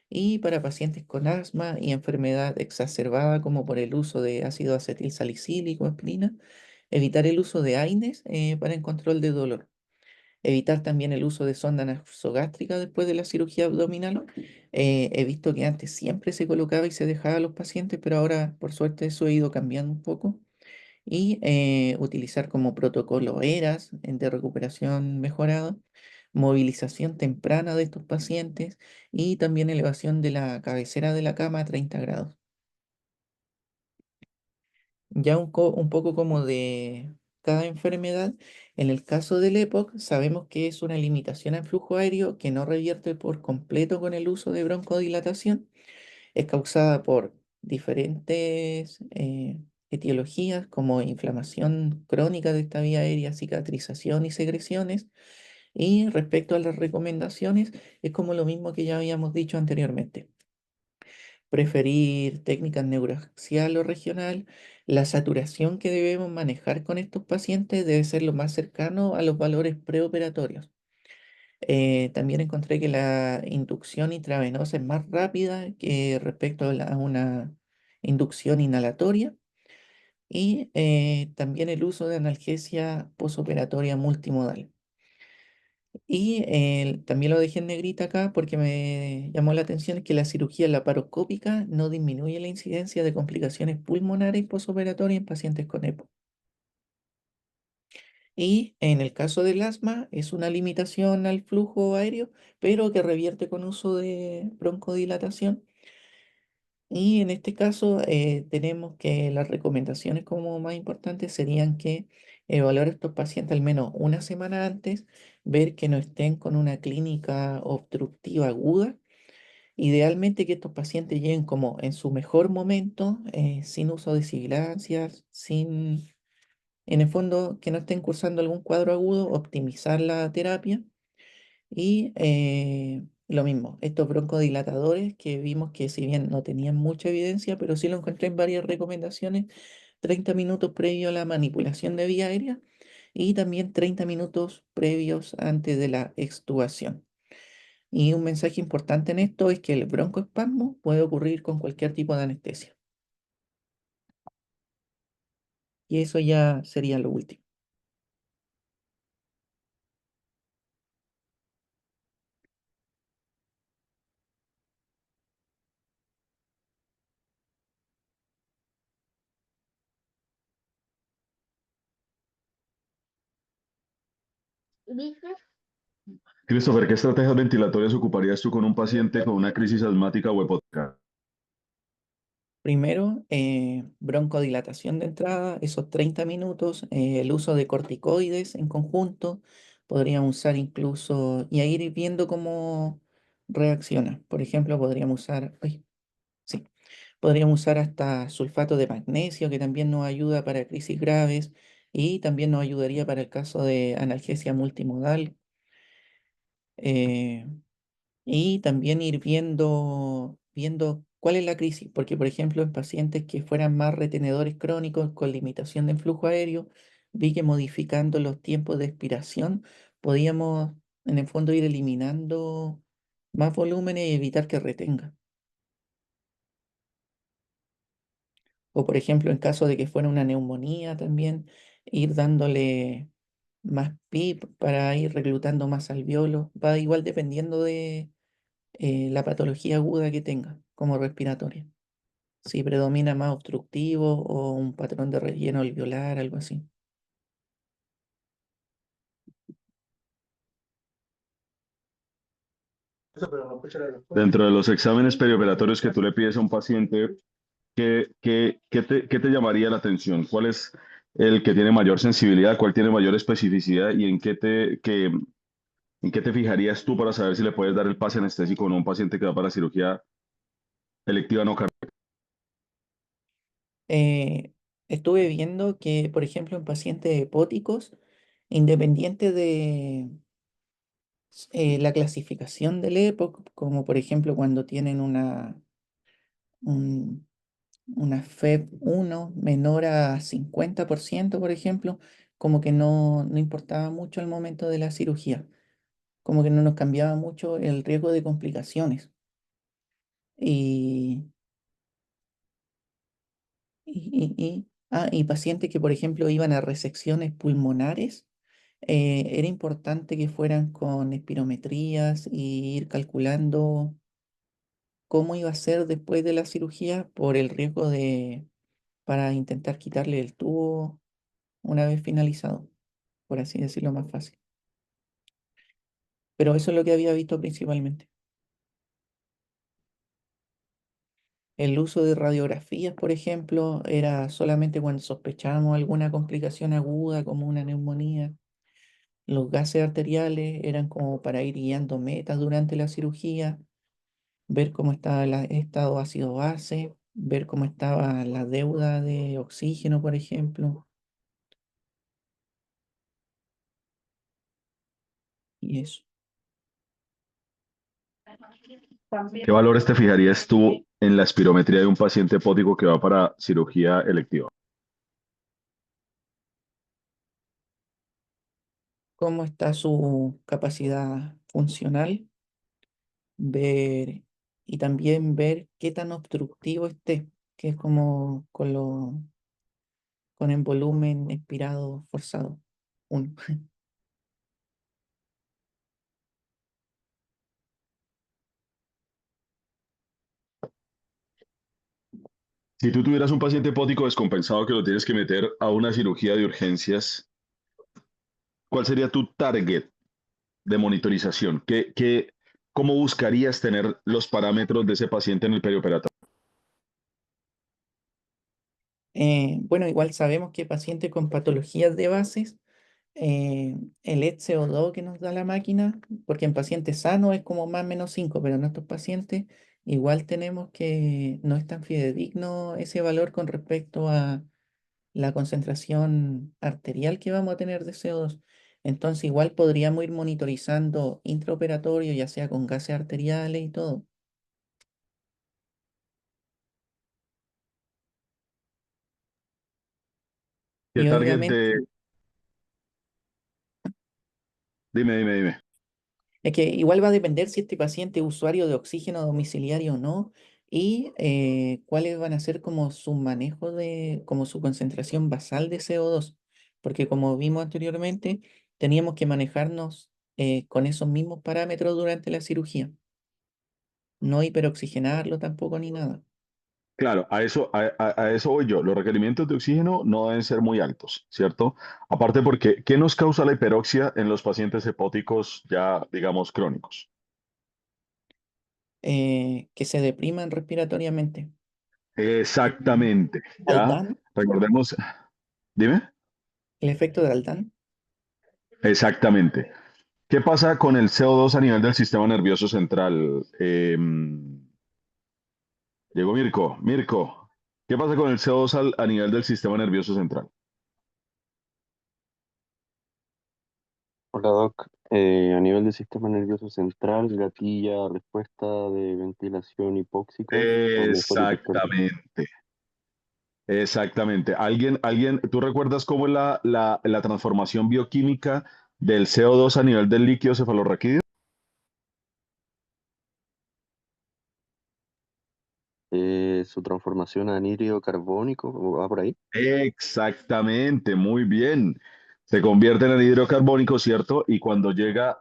y para pacientes con asma y enfermedad exacerbada como por el uso de ácido acetil salicílico, aspirina, evitar el uso de AINES para el control de dolor. Evitar también el uso de sonda nasogástrica después de la cirugía abdominal. He visto que antes siempre se colocaba y se dejaba a los pacientes, pero ahora por suerte eso ha ido cambiando un poco. Y utilizar como protocolo ERAS de recuperación mejorada, movilización temprana de estos pacientes y también elevación de la cabecera de la cama a 30 grados. Ya un poco como de cada enfermedad, en el caso del EPOC sabemos que es una limitación al flujo aéreo que no revierte por completo con el uso de broncodilatación. Es causada por diferentes etiologías como inflamación crónica de esta vía aérea, cicatrización y secreciones. Y respecto a las recomendaciones, es como lo mismo que ya habíamos dicho anteriormente. Preferir técnicas neuroaxial o regional. La saturación que debemos manejar con estos pacientes debe ser lo más cercano a los valores preoperatorios. También encontré que la inducción intravenosa es más rápida que respecto a una inducción inhalatoria y también el uso de analgesia posoperatoria multimodal. Y también lo dejé en negrita acá porque me llamó la atención que la cirugía laparoscópica no disminuye la incidencia de complicaciones pulmonares posoperatorias en pacientes con EPO. Y en el caso del asma es una limitación al flujo aéreo, pero que revierte con uso de broncodilatación. Y en este caso tenemos que las recomendaciones como más importantes serían que evaluar a estos pacientes al menos una semana antes, ver que no estén con una clínica obstructiva aguda. Idealmente que estos pacientes lleguen como en su mejor momento, sin uso de sibilancias, sin, en el fondo, que no estén cursando algún cuadro agudo, optimizar la terapia. Y lo mismo, estos broncodilatadores que vimos que si bien no tenían mucha evidencia, pero sí lo encontré en varias recomendaciones, 30 minutos previo a la manipulación de vía aérea y también 30 minutos previos antes de la extubación. Y un mensaje importante en esto es que el broncoespasmo puede ocurrir con cualquier tipo de anestesia. Y eso ya sería lo último. Christopher, ¿qué estrategias ventilatorias ocuparías tú con un paciente con una crisis asmática o hipotética? Primero, broncodilatación de entrada, esos 30 minutos, el uso de corticoides en conjunto, podríamos usar incluso, y ahí ir viendo cómo reacciona. Por ejemplo, podríamos usar, ay, sí, podríamos usar hasta sulfato de magnesio, que también nos ayuda para crisis graves y también nos ayudaría para el caso de analgesia multimodal. eh, y también ir viendo cuál es la crisis, porque por ejemplo en pacientes que fueran más retenedores crónicos con limitación del flujo aéreo, vi que modificando los tiempos de expiración podíamos en el fondo ir eliminando más volúmenes y evitar que retenga. O por ejemplo en caso de que fuera una neumonía también, ir dándole más PIP para ir reclutando más alveolos, va igual dependiendo de la patología aguda que tenga, como respiratoria. Si predomina más obstructivo o un patrón de relleno alveolar, algo así. Dentro de los exámenes perioperatorios que tú le pides a un paciente, ¿qué te llamaría la atención? ¿Cuál es el que tiene mayor sensibilidad? ¿Cuál tiene mayor especificidad? ¿Y en qué te fijarías tú para saber si le puedes dar el pase anestésico a un paciente que va para cirugía electiva no cardíaca? Eh, Estuve viendo que, por ejemplo, en pacientes hepáticos, independiente de la clasificación del EPOC, como por ejemplo cuando tienen un- una FEV1 menor a 50%, por ejemplo, como que no importaba mucho al momento de la cirugía, como que no nos cambiaba mucho el riesgo de complicaciones. Y, y pacientes que, por ejemplo, iban a resecciones pulmonares, era importante que fueran con espirometrías y ir calculando cómo iba a ser después de la cirugía por el riesgo para intentar quitarle el tubo una vez finalizado, por así decirlo más fácil. Pero eso es lo que había visto principalmente. El uso de radiografías, por ejemplo, era solamente cuando sospechábamos alguna complicación aguda como una neumonía. Los gases arteriales eran como para ir guiando metas durante la cirugía, ver cómo estaba el estado ácido-base, ver cómo estaba la deuda de oxígeno, por ejemplo, y eso. ¿Qué valores te fijarías tú en la espirometría de un paciente hepático que va para cirugía electiva? Cómo está su capacidad funcional, ver y también ver qué tan obstructivo esté, que es como con el volumen expirado forzado. Uno. Si tú tuvieras un paciente hepático descompensado que lo tienes que meter a una cirugía de urgencias, ¿cuál sería tu target de monitorización? ¿Cómo buscarías tener los parámetros de ese paciente en el perioperatorio? Bueno, igual sabemos que pacientes con patologías de bases, el HCO2 que nos da la máquina, porque en pacientes sanos es como más o menos 5, pero en estos pacientes igual tenemos que no es tan fidedigno ese valor con respecto a la concentración arterial que vamos a tener de CO2. Entonces igual podríamos ir monitorizando intraoperatorio, ya sea con gases arteriales y todo. ¿Qué Y target obviamente de... Dime. es que igual va a depender si este paciente es usuario de oxígeno domiciliario o no y cuáles van a ser como su manejo de, como su concentración basal de CO2. Porque como vimos anteriormente, teníamos que manejarnos con esos mismos parámetros durante la cirugía. No hiperoxigenarlo tampoco ni nada. Claro, a eso voy yo. Los requerimientos de oxígeno no deben ser muy altos, ¿cierto? Aparte porque, ¿qué nos causa la hiperoxia en los pacientes hepáticos ya, digamos, crónicos? Que se depriman respiratoriamente. Exactamente, ¿ya? Aldán, Recordemos, dime. el efecto de Aldán. Exactamente. ¿Qué pasa con el CO2 a nivel del sistema nervioso central? Llegó Mirko. Mirko, ¿qué pasa con el CO2 a nivel del sistema nervioso central? Hola Doc, a nivel del sistema nervioso central, gatilla respuesta de ventilación hipóxica o mejor hipercapnia. Exactamente. Exactamente. ¿Tú recuerdas cómo es la transformación bioquímica del CO2 a nivel del líquido cefalorraquídeo? Su transformación a anhídrido carbónico, ¿o va por ahí? Exactamente, muy bien. Se convierte en anhídrido carbónico, ¿cierto? Y cuando llega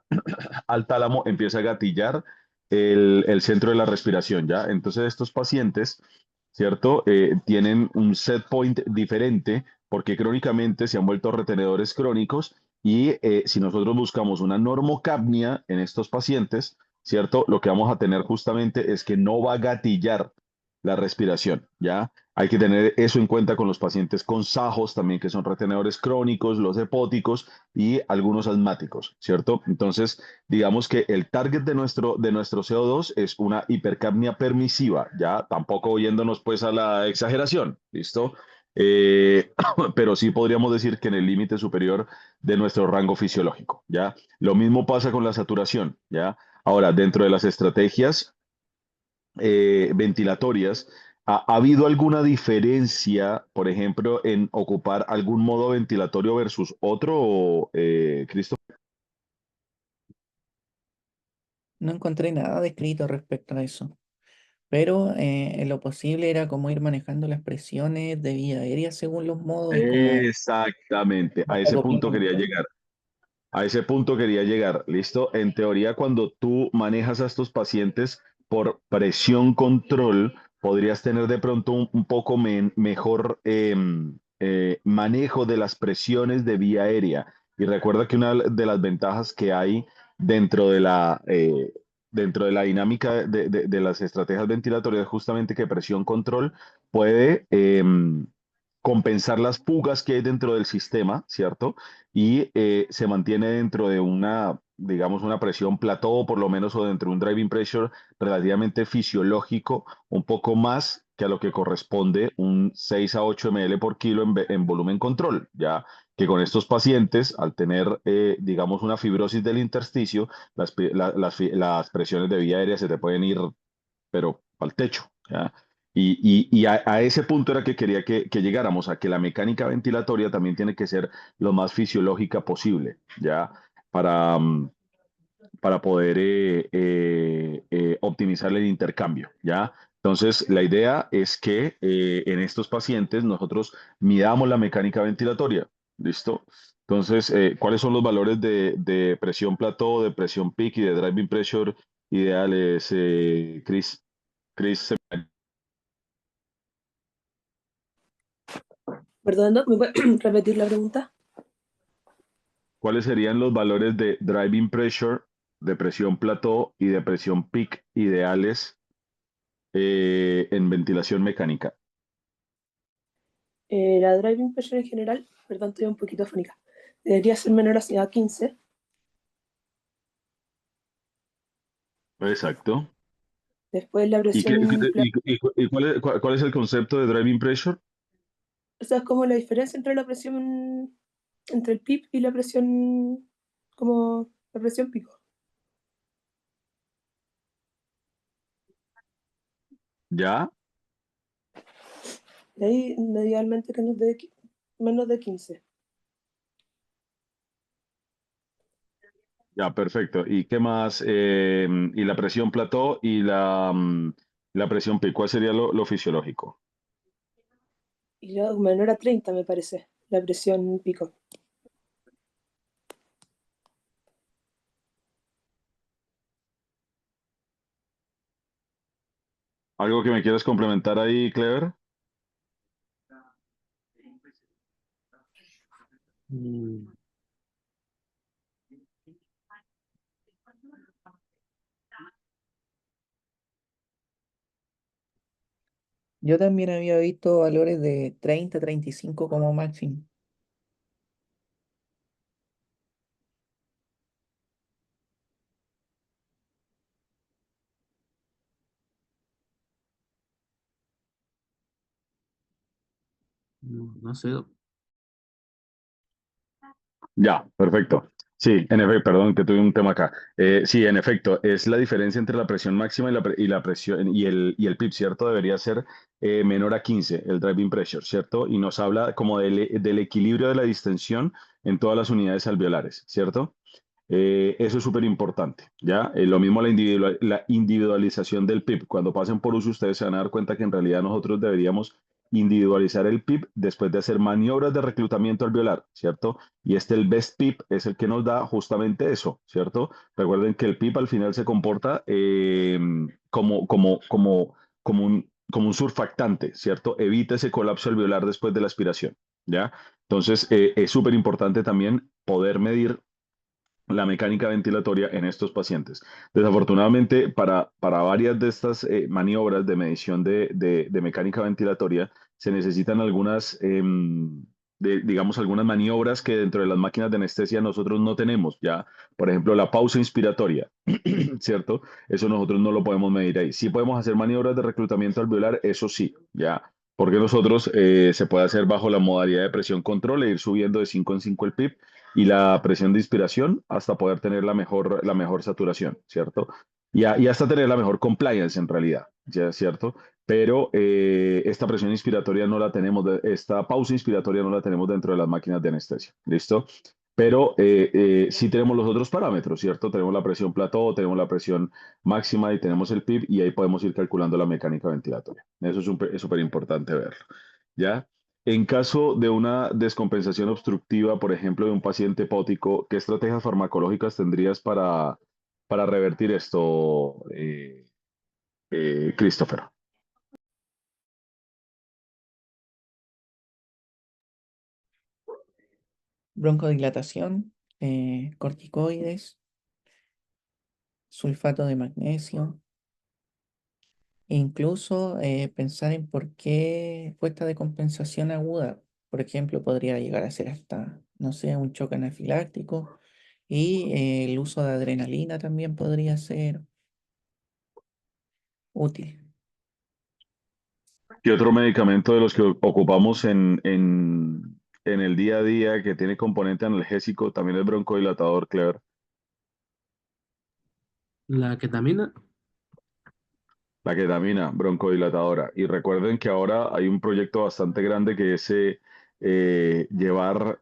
al tálamo empieza a gatillar el centro de la respiración, ¿ya? Entonces estos pacientes, ¿cierto? Tienen un set point diferente porque crónicamente se han vuelto retenedores crónicos y si nosotros buscamos una normocapnia en estos pacientes, ¿cierto? Lo que vamos a tener justamente es que no va a gatillar la respiración, ¿ya? Hay que tener eso en cuenta con los pacientes con SAJOS también, que son retenedores crónicos, los hepáticos y algunos asmáticos, ¿cierto? Entonces, digamos que el target de nuestro CO2 es una hipercapnia permisiva, ya tampoco yéndonos pues a la exageración, ¿listo? Eh, pero sí podríamos decir que en el límite superior de nuestro rango fisiológico, ¿ya? Lo mismo pasa con la saturación, ¿ya? Ahora, dentro de las estrategias ventilatorias, ¿ha habido alguna diferencia, por ejemplo, en ocupar algún modo ventilatorio versus otro, Cristo? No encontré nada descrito respecto a eso. Pero en lo posible era como ir manejando las presiones de vía aérea según los modos y como Exactamente, a ese punto acoplando quería mejor. llegar. A ese punto quería llegar, ¿listo? En teoría, cuando tú manejas a estos pacientes por presión control, podrías tener de pronto un poco mejor manejo de las presiones de vía aérea. Y recuerda que una de las ventajas que hay dentro de la dinámica de las estrategias ventilatorias es justamente que presión control puede compensar las fugas que hay dentro del sistema, ¿cierto? Y se mantiene dentro de una, digamos, una presión plató, por lo menos, o dentro de un driving pressure relativamente fisiológico, un poco más que a lo que corresponde un 6 a 8 ml por kilo en volumen control, ya que con estos pacientes, al tener, digamos, una fibrosis del intersticio, las presiones de vía aérea se te pueden ir, pero al techo, ¿ya? Y a ese punto era que quería que llegáramos, a que la mecánica ventilatoria también tiene que ser lo más fisiológica posible, ¿ya? Para, para poder optimizar el intercambio, ¿ya? Entonces, la idea es que en estos pacientes nosotros midamos la mecánica ventilatoria, ¿listo? Entonces, ¿cuáles son los valores de presión plató, de presión peak y de driving pressure ideales, Chris? Chris, Perdón, Doc, ¿me puede repetir la pregunta? ¿Cuáles serían los valores de driving pressure, de presión plató y de presión peak ideales en ventilación mecánica? La driving pressure en general, perdón, estoy un poquito afónica, debería ser menor a 15. Exacto. Después la ¿Y, qué- presión, y cuál es el concepto de driving pressure? o sea, es como la diferencia entre la presión, entre el PIB y la presión, como la presión pico. ¿Ya? De ahí, idealmente que nos dé menos de 15. Ya, perfecto. ¿Y qué más? Y la presión plató y la presión peak, ¿cuál sería lo fisiológico? Y ya menor a 30 me parece, la presión pico. ¿Algo que me quieras complementar ahí, Clever? Mm, Yo también había visto valores de 30, 35 como máximo. no sé, Doc. Ya, perfecto. Sí, en efecto, perdón que tuve un tema acá. Sí, en efecto, es la diferencia entre la presión máxima y la presión y el PIB, ¿cierto? Debería ser menor a 15, el driving pressure, ¿cierto? Y nos habla como del equilibrio de la distensión en todas las unidades alveolares, ¿cierto? Eso es súper importante, ¿ya? Lo mismo la individualización del PIB. Cuando pasen por uso, ustedes se van a dar cuenta que en realidad nosotros deberíamos individualizar el PIB después de hacer maniobras de reclutamiento alveolar, ¿cierto? Y el best PIB es el que nos da justamente eso, ¿cierto? Recuerden que el PIB al final se comporta como un surfactante, ¿cierto? Evita ese colapso alveolar después de la aspiración, ¿ya? Entonces, es súper importante también poder medir la mecánica ventilatoria en estos pacientes. Desafortunadamente, para varias de estas maniobras de medición de mecánica ventilatoria, se necesitan digamos, algunas maniobras que dentro de las máquinas de anestesia nosotros no tenemos, ¿ya? Por ejemplo, la pausa inspiratoria, ¿cierto? Eso nosotros no lo podemos medir ahí. Sí podemos hacer maniobras de reclutamiento alveolar, eso sí, ¿ya? Porque nosotros se puede hacer bajo la modalidad de presión control e ir subiendo de 5 en 5 el PIB y la presión de inspiración hasta poder tener la mejor saturación, ¿cierto? Y hasta tener la mejor compliance en realidad, ¿ya? ¿Cierto? Pero esta presión inspiratoria no la tenemos, esta pausa inspiratoria no la tenemos dentro de las máquinas de anestesia, ¿listo? Pero sí tenemos los otros parámetros, ¿cierto? Tenemos la presión plató, tenemos la presión máxima y tenemos el PIB y ahí podemos ir calculando la mecánica ventilatoria. Eso es súper importante verlo, ¿ya? En caso de una descompensación obstructiva, por ejemplo, de un paciente hepático, ¿qué estrategias farmacológicas tendrías para revertir esto, Christopher? Broncodilatación, corticoides, sulfato de magnesio, e incluso pensar en por qué fue esta decompensación aguda. Por ejemplo, podría llegar a ser hasta, no sé, un choque anafiláctico y el uso de adrenalina también podría ser útil. ¿Qué otro medicamento de los que ocupamos en el día a día que tiene componente analgésico también es broncodilatador, Clever? La ketamina, La ketamina, broncodilatadora. Y recuerden que ahora hay un proyecto bastante grande que es llevar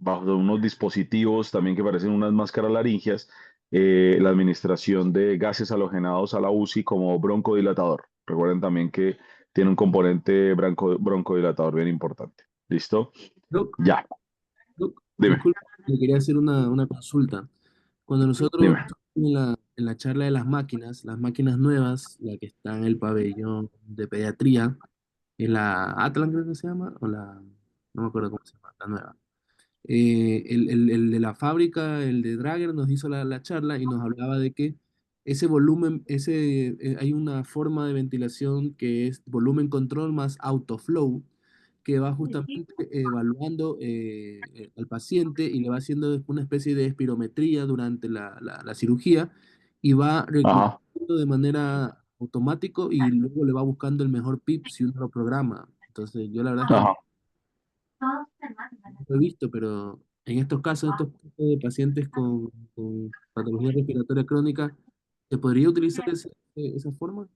bajo unos dispositivos también que parecen unas máscaras laringias, la administración de gases halogenados a la UCI como broncodilatador. Recuerden también que tiene un componente broncodilatador bien importante. ¿Listo? Doc, Ya, Doc, dime, disculpe, le quería hacer una consulta. Cuando nosotros dime. en la charla de las máquinas nuevas, la que está en el pabellón de pediatría, Es la Atlan, creo que se llama, o no me acuerdo cómo se llama, la nueva. El de la fábrica, el de Drager, nos hizo la charla y nos hablaba de que ese volumen, hay una forma de ventilación que es volumen control más autoflow, que va justamente evaluando al paciente y le va haciendo una especie de espirometría durante la cirugía y va Ajá, reconociendo de manera automático y luego le va buscando el mejor PIP si uno lo programa. Entonces, yo la verdad es que ajá. lo he visto, pero en estos casos, estos tipos de pacientes con patología respiratoria crónica, ¿se podría utilizar esa forma?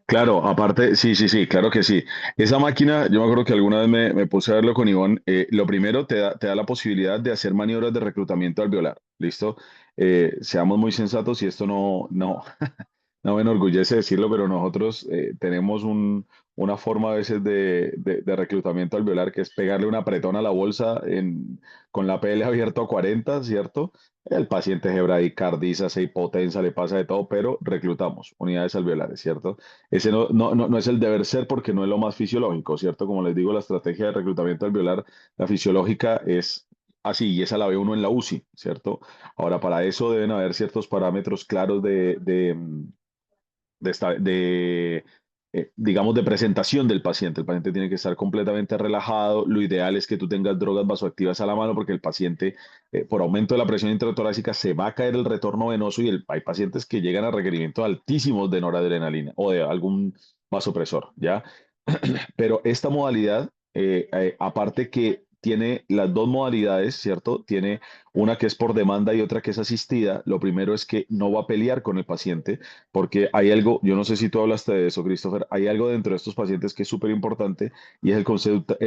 Claro, aparte, sí, sí, sí, claro que sí. Esa máquina, yo me acuerdo que alguna vez me puse a verlo con Ivonne. Lo primero, te da la posibilidad de hacer maniobras de reclutamiento alveolar. ¿Listo? Seamos muy sensatos y esto no me enorgullece decirlo, pero nosotros tenemos una forma a veces de reclutamiento alveolar que es pegarle una apretón a la bolsa con la PL abierto a 40, ¿cierto? El paciente se bradicardiza, se hipotensa, le pasa de todo, pero reclutamos unidades alveolares, ¿cierto? Ese no es el deber ser porque no es lo más fisiológico, ¿cierto? Como les digo, la estrategia de reclutamiento alveolar, la fisiológica es así y esa la ve uno en la UCI, ¿cierto? Ahora, para eso deben haber ciertos parámetros claros digamos, de presentación del paciente. El paciente tiene que estar completamente relajado. Lo ideal es que tú tengas drogas vasoactivas a la mano porque el paciente, por aumento de la presión intratorácica, se va a caer el retorno venoso y hay pacientes que llegan a requerimientos altísimos de noradrenalina o de algún vasopresor, ¿ya? Pero esta modalidad, aparte que tiene las dos modalidades, ¿cierto? Tiene una que es por demanda y otra que es asistida. Lo primero es que no va a pelear con el paciente, porque hay algo, yo no sé si tú hablaste de eso, Christopher, hay algo dentro de estos pacientes que es súper importante y es el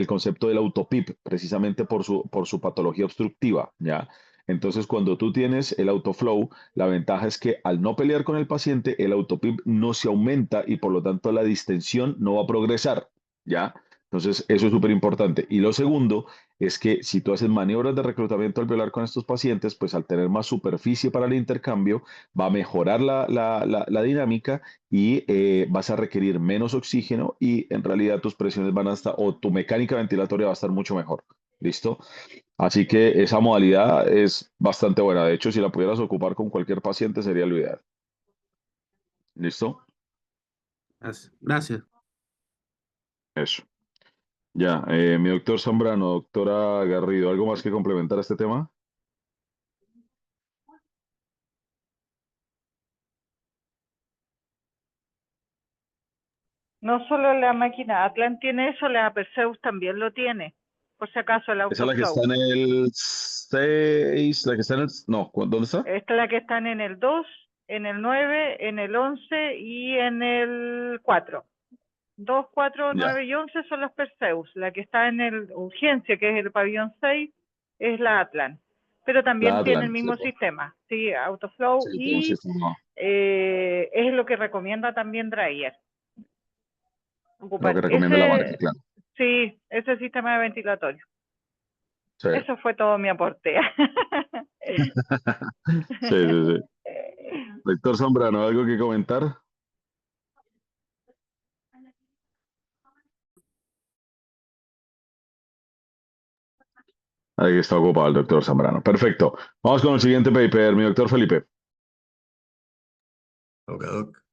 concepto del autopip, precisamente por su patología obstructiva, ¿ya? Entonces, cuando tú tienes el autoflow, la ventaja es que al no pelear con el paciente, el autopip no se aumenta y por lo tanto la distensión no va a progresar, ¿ya? Entonces, eso es súper importante. Y lo segundo es que si tú haces maniobras de reclutamiento alveolar con estos pacientes, pues al tener más superficie para el intercambio, va a mejorar la dinámica y vas a requerir menos oxígeno y en realidad tus presiones van a estar, o tu mecánica ventilatoria va a estar mucho mejor. ¿Listo? Así que esa modalidad es bastante buena. De hecho, si la pudieras ocupar con cualquier paciente, sería lo ideal. ¿Listo? Gracias. Eso. Ya, mi doctor Zambrano, doctora Garrido, ¿algo más que complementar a este tema? No solo la máquina Atlan tiene eso, la Perseus también lo tiene. Por si acaso, el Esa es la que está autoflow. en el 6, la que está en el... No, ¿dónde está? Esta es la que están en el 2, en el 9, en el 11 y en el 4. 2, 4, Ya, 9 y 11 son los Perseus. La que está en el urgencia, que es el pabellón 6, es la Atlan. Pero la también tiene el Atlan, mismo ¿cierto? sistema, sí, autoflow, Sí, tiene un y sistema, es lo que recomienda también Dreyer. lo que Ocupar recomienda la marca, ese, claro. sí, ese sistema de ventilatorio. Sí, Eso fue todo mi aporte. sí, sí, sí. Doctor Zambrano, ¿algo que comentar? Ahí está ocupado el doctor Zambrano. Perfecto. Vamos con el siguiente paper, mi doctor Felipe. Ok, doc.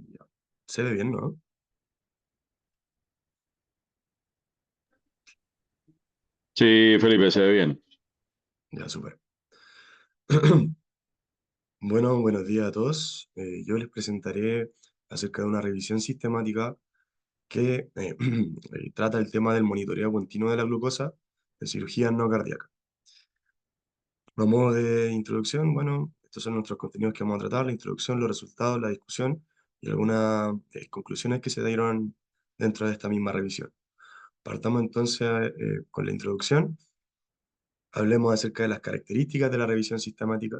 Ya. Se ve bien, ¿no? Sí, Felipe, se ve bien. Ya, súper. Bueno, buenos días a todos. Yo les presentaré acerca de una revisión sistemática que trata el tema del monitoreo continuo de la glucosa en cirugía no cardíaca. A modo de introducción, bueno, estos son nuestros contenidos que vamos a tratar: la introducción, los resultados, la discusión y algunas conclusiones que se dieron dentro de esta misma revisión. Partamos entonces con la introducción. Hablemos acerca de las características de la revisión sistemática.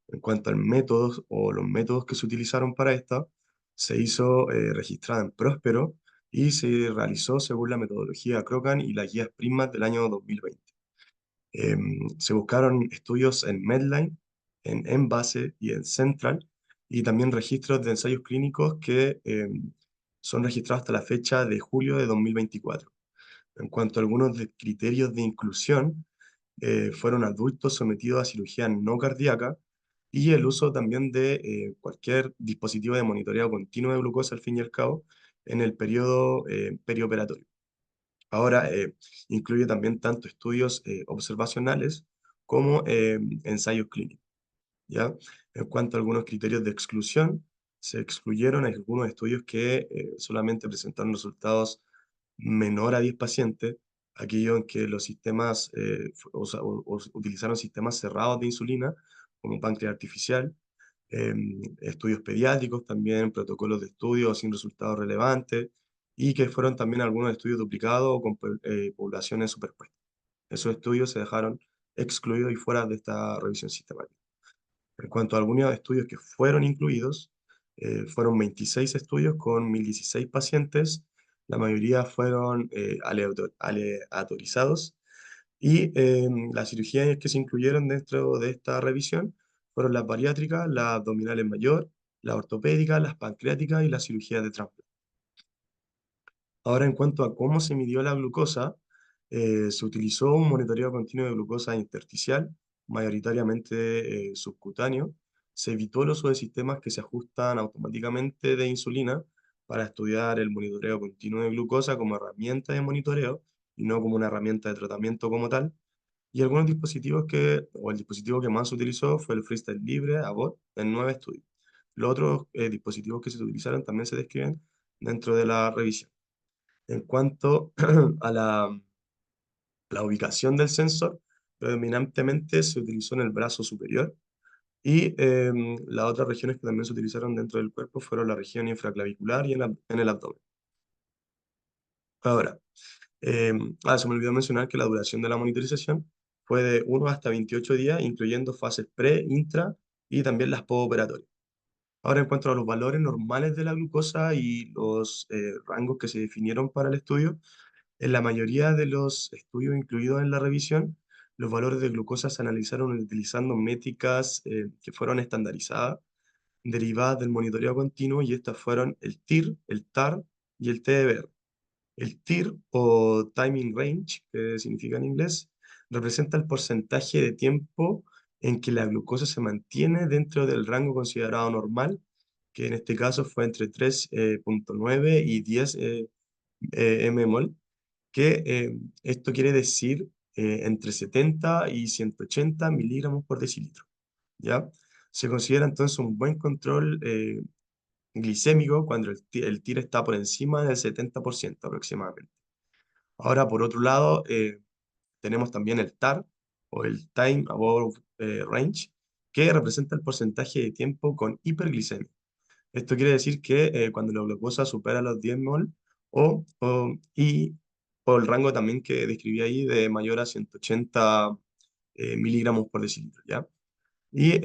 En cuanto al método o los métodos que se utilizaron para esta, se hizo registrada en Próspero y se realizó según la metodología Krogan y las guías PRISMAT del año 2020. Se buscaron estudios en Medline, en Embase y en Central, y también registros de ensayos clínicos que son registrados hasta la fecha de julio de 2024. En cuanto a algunos criterios de inclusión, fueron adultos sometidos a cirugía no cardíaca y el uso también de cualquier dispositivo de monitoreo continuo de glucosa, al fin y al cabo, en el periodo perioperatorio. Ahora, incluye también tanto estudios observacionales como ensayos clínicos, ¿ya? En cuanto a algunos criterios de exclusión, se excluyeron algunos estudios que solamente presentaron resultados menor a 10 pacientes, aquellos en que los sistemas utilizaron sistemas cerrados de insulina, como páncreas artificial, estudios pediátricos también, protocolos de estudio sin resultados relevantes, y que fueron también algunos estudios duplicados o con poblaciones superpuestas. Esos estudios se dejaron excluidos y fuera de esta revisión sistemática. En cuanto a algunos estudios que fueron incluidos, fueron 26 estudios con 1016 pacientes, la mayoría fueron aleatorizados, y las cirugías que se incluyeron dentro de esta revisión fueron las bariátricas, las abdominales mayor, las ortopédicas, las pancreáticas y las cirugías de trasplante. Ahora, en cuanto a cómo se midió la glucosa, se utilizó un monitoreo continuo de glucosa intersticial, mayoritariamente subcutáneo. Se evitó el uso de sistemas que se ajustan automáticamente de insulina para estudiar el monitoreo continuo de glucosa como herramienta de monitoreo y no como una herramienta de tratamiento como tal. Y algunos dispositivos o el dispositivo que más se utilizó fue el Freestyle Libre, Abbott, en 9 estudios. Los otros dispositivos que se utilizaron también se describen dentro de la revisión. En cuanto a la ubicación del sensor, predominantemente se utilizó en el brazo superior, y las otras regiones que también se utilizaron dentro del cuerpo fueron la región infraclavicular y en el abdomen. Ahora, se me olvidó mencionar que la duración de la monitorización fue de 1 hasta 28 días, incluyendo fases pre, intra y también las postoperatorias. Ahora, en cuanto a los valores normales de la glucosa y los rangos que se definieron para el estudio, en la mayoría de los estudios incluidos en la revisión, los valores de glucosa se analizaron utilizando métricas que fueron estandarizadas, derivadas del monitoreo continuo, y estas fueron el TIR, el TAR y el TDBR. El TIR, o Timing Range, que significa en inglés, representa el porcentaje de tiempo en que la glucosa se mantiene dentro del rango considerado normal, que en este caso fue entre 3,9 y 10 mmol, que esto quiere decir entre 70 y 180 miligramos por decilitro, ¿ya? Se considera entonces un buen control glicémico cuando el TIR está por encima del 70% aproximadamente. Ahora, por otro lado, tenemos también el TAR, o el Time Above Range, que representa el porcentaje de tiempo con hiperglicemia. Esto quiere decir que cuando la glucosa supera los 10 mol, o el rango también que describí ahí de mayor a 180 miligramos por decilitro, ¿ya? Y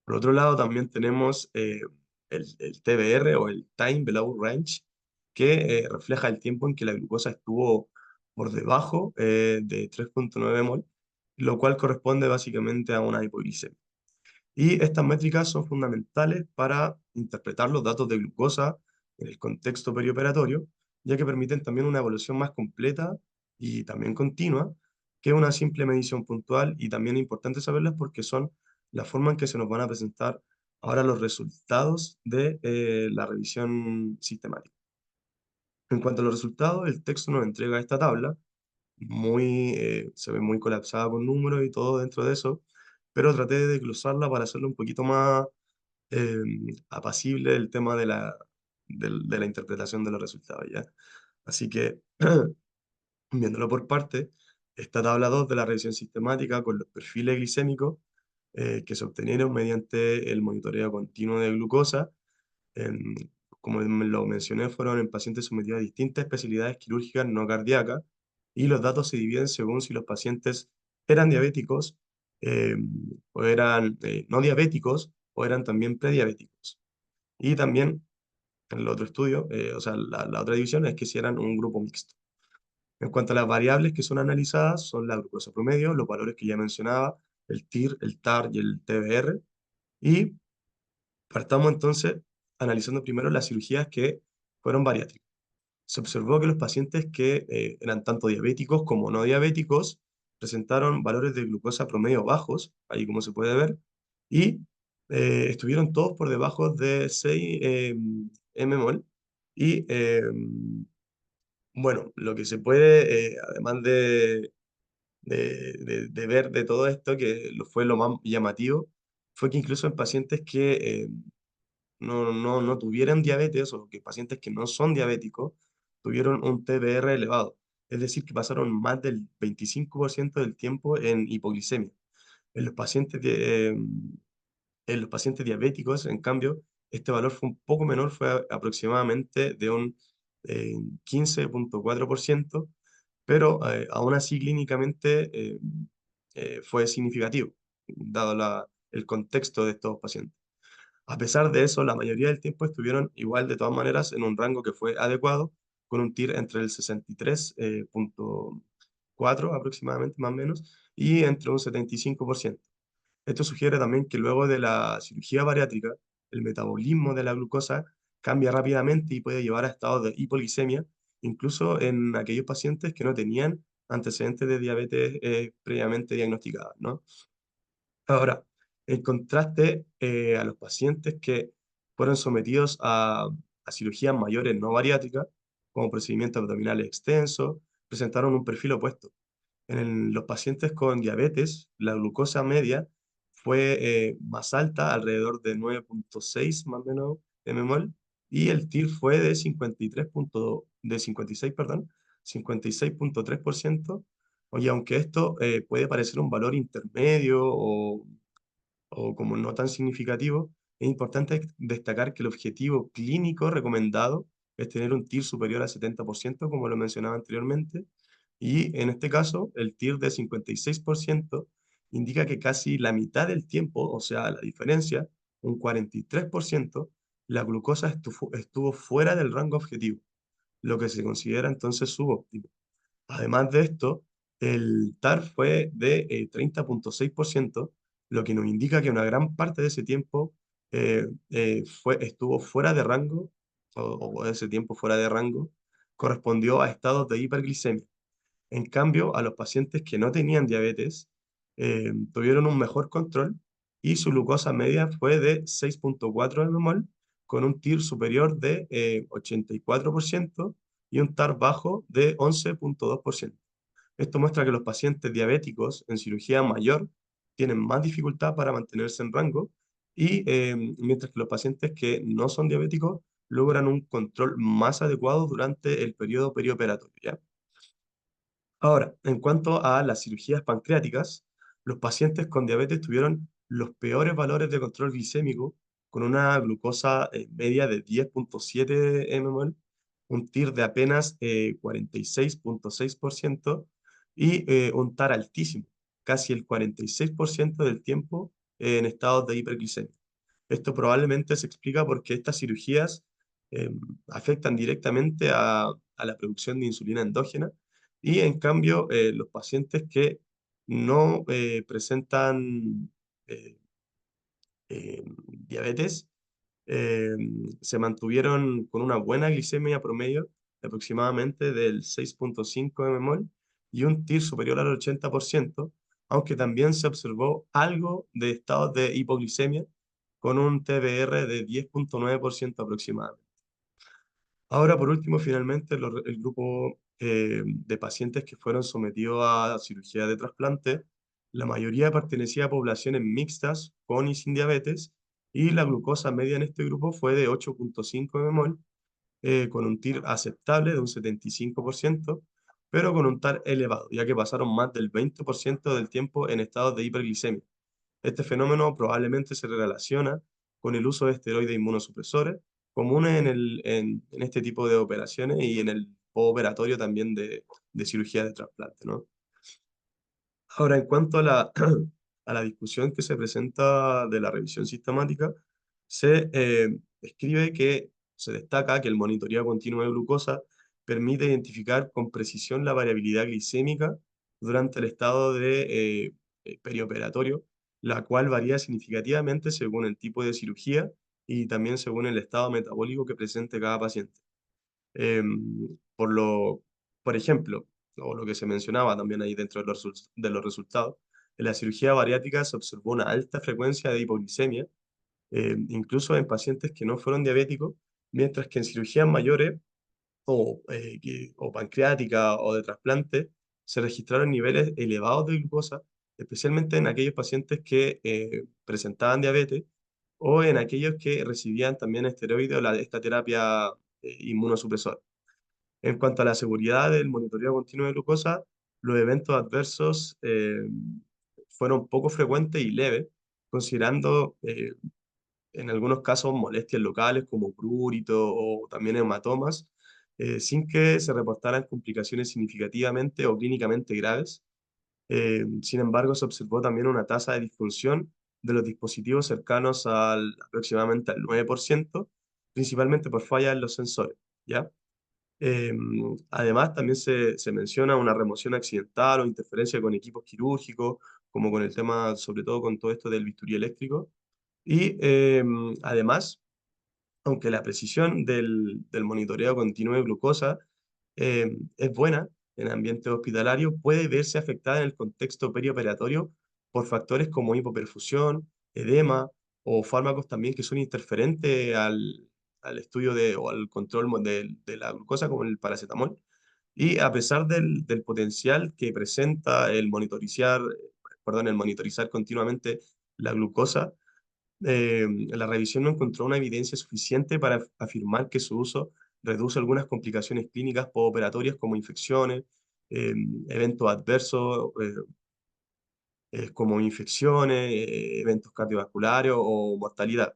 por otro lado también tenemos el TBR, o el Time Below Range, que refleja el tiempo en que la glucosa estuvo por debajo de 3,9 mol, lo cual corresponde básicamente a una hipoglicemia. Y estas métricas son fundamentales para interpretar los datos de glucosa en el contexto perioperatorio, ya que permiten también una evaluación más completa y también continua que una simple medición puntual, y también es importante saberlas porque son la forma en que se nos van a presentar ahora los resultados de la revisión sistemática. En cuanto a los resultados, el texto nos entrega esta tabla, se ve muy colapsada con números y todo dentro de eso, pero traté de desglosarla para hacerlo un poquito más eh, apacible el tema de la interpretación de los resultados, ¿ya? Así que, viéndolo por parte, esta tabla 2 de la revisión sistemática con los perfiles glicémicos que se obtenieron mediante el monitoreo continuo de glucosa, em, como lo mencioné, fueron en pacientes sometidos a distintas especialidades quirúrgicas no cardíacas, y los datos se dividen según si los pacientes eran diabéticos, o eran no diabéticos, o eran también prediabéticos. Y también en el otro estudio, o sea, la otra división es que si eran un grupo mixto. En cuanto a las variables que son analizadas, son la glucosa promedio, los valores que ya mencionaba, el TIR, el TAR y el TBR. Y partamos entonces analizando primero las cirugías que fueron bariátricas. Se observó que los pacientes que eran tanto diabéticos como no diabéticos presentaron valores de glucosa promedio bajos, ahí como se puede ver, y estuvieron todos por debajo de 6 mmol. Y bueno, lo que se puede, además de ver de todo esto, que fue lo más llamativo, fue que incluso en pacientes que no tuvieran diabetes o que pacientes que no son diabéticos tuvieron un TBR elevado. Es decir, que pasaron más del 25% del tiempo en hipoglicemia. En los pacientes, en los pacientes diabéticos, en cambio, este valor fue un poco menor, fue aproximadamente de un 15,4%, pero aún así clínicamente fue significativo, dado el contexto de estos pacientes. A pesar de eso, la mayoría del tiempo estuvieron igual de todas maneras en un rango que fue adecuado, con un TIR entre el 63,4 aproximadamente, más o menos, y entre un 75%. Esto sugiere también que luego de la cirugía bariátrica, el metabolismo de la glucosa cambia rápidamente y puede llevar a estados de hipoglicemia, incluso en aquellos pacientes que no tenían antecedentes de diabetes previamente diagnosticadas, ¿no? Ahora, en contraste a los pacientes que fueron sometidos a cirugías mayores no bariátricas, como procedimientos abdominales extensos, presentaron un perfil opuesto. Los pacientes con diabetes, la glucosa media fue más alta, alrededor de 9,6 más o menos mmol, y el TIR fue de 56, perdón, 56,3%. Oye, aunque esto puede parecer un valor intermedio o como no tan significativo, es importante destacar que el objetivo clínico recomendado es tener un TIR superior al 70%, como lo mencionaba anteriormente, y en este caso el TIR de 56% indica que casi la mitad del tiempo, o sea, la diferencia, un 43%, la glucosa estuvo fuera del rango objetivo, lo que se considera entonces subóptimo. Además de esto, el TAR fue de 30,6%, lo que nos indica que una gran parte de ese tiempo estuvo fuera de rango, o ese tiempo fuera de rango, correspondió a estados de hiperglicemia. En cambio, a los pacientes que no tenían diabetes, tuvieron un mejor control y su glucosa media fue de 6,4 mmol, con un TIR superior de 84% y un TAR bajo de 11,2%. Esto muestra que los pacientes diabéticos en cirugía mayor tienen más dificultad para mantenerse en rango y mientras que los pacientes que no son diabéticos logran un control más adecuado durante el periodo perioperatorio, ¿ya? Ahora, en cuanto a las cirugías pancreáticas, los pacientes con diabetes tuvieron los peores valores de control glicémico, con una glucosa media de 10,7 mmol, un TIR de apenas 46,6% y un TAR altísimo, casi el 46% del tiempo en estados de hiperglicemia. Esto probablemente se explica porque estas cirugías eh, afectan directamente a la producción de insulina endógena y en cambio los pacientes que no presentan eh, diabetes eh, se mantuvieron con una buena glicemia promedio de aproximadamente del 6,5 mmol y un TIR superior al 80%, aunque también se observó algo de estados de hipoglicemia con un TBR de 10,9% aproximadamente. Ahora, por último, finalmente, el grupo de pacientes que fueron sometidos a cirugía de trasplante, la mayoría pertenecía a poblaciones mixtas con y sin diabetes, y la glucosa media en este grupo fue de 8,5 mmol, con un TIR aceptable de un 75%, pero con un TAR elevado, ya que pasaron más del 20% del tiempo en estados de hiperglicemia. Este fenómeno probablemente se relaciona con el uso de esteroides inmunosupresores, comunes en este tipo de operaciones y en el operatorio también de cirugía de trasplante, ¿no? Ahora, en cuanto a a la discusión que se presenta de la revisión sistemática, se escribe que Se destaca que el monitoreo continuo de glucosa permite identificar con precisión la variabilidad glicémica durante el estado de perioperatorio, la cual varía significativamente según el tipo de cirugía y también según el estado metabólico que presente cada paciente. Por lo, por ejemplo, o lo que se mencionaba también ahí dentro de de los resultados, en la cirugía bariátrica se observó una alta frecuencia de hipoglicemia, incluso en pacientes que no fueron diabéticos, mientras que en cirugías mayores o pancreática o de trasplante se registraron niveles elevados de glucosa, especialmente en aquellos pacientes que presentaban diabetes o en aquellos que recibían también esteroides o esta terapia inmunosupresora. En cuanto a la seguridad del monitoreo continuo de glucosa, los eventos adversos fueron poco frecuentes y leves, considerando en algunos casos molestias locales como prurito o también hematomas, sin que se reportaran complicaciones significativamente o clínicamente graves. Sin embargo, se observó también una tasa de disfunción de los dispositivos cercanos aproximadamente al 9%, principalmente por fallas en los sensores, ¿ya? Eh, Además, también se menciona una remoción accidental o interferencia con equipos quirúrgicos, como con el tema, sobre todo con todo esto del bisturí eléctrico. Y además, aunque la precisión del monitoreo continuo de glucosa es buena en ambiente hospitalario, puede verse afectada en el contexto perioperatorio por factores como hipoperfusión, edema o fármacos también que son interferentes al estudio o al control de la glucosa, como el paracetamol. Y a pesar del potencial que presenta el monitorizar continuamente la glucosa, la revisión no encontró una evidencia suficiente para afirmar que su uso reduce algunas complicaciones clínicas postoperatorias como infecciones, eh, eventos adversos como infecciones, eventos cardiovasculares o mortalidad.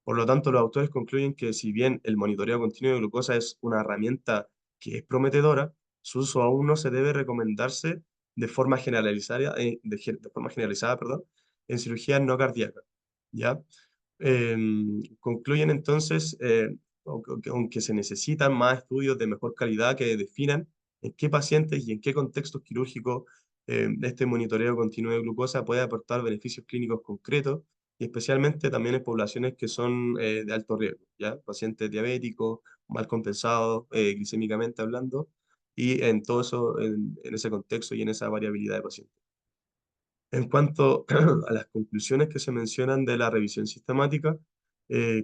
Por lo tanto, los autores concluyen que si bien el monitoreo continuo de glucosa es una herramienta que es prometedora, su uso aún no se debe recomendarse de forma generalizada, perdón, en cirugías no cardíacas. ¿Ya? Concluyen entonces, aunque se necesitan más estudios de mejor calidad que definan en qué pacientes y en qué contextos quirúrgicos este monitoreo continuo de glucosa puede aportar beneficios clínicos concretos, y especialmente también en poblaciones que son de alto riesgo, ¿ya? Pacientes diabéticos, mal compensados, glicémicamente hablando, y en todo eso, en ese contexto y en esa variabilidad de pacientes. En cuanto a las conclusiones que se mencionan de la revisión sistemática,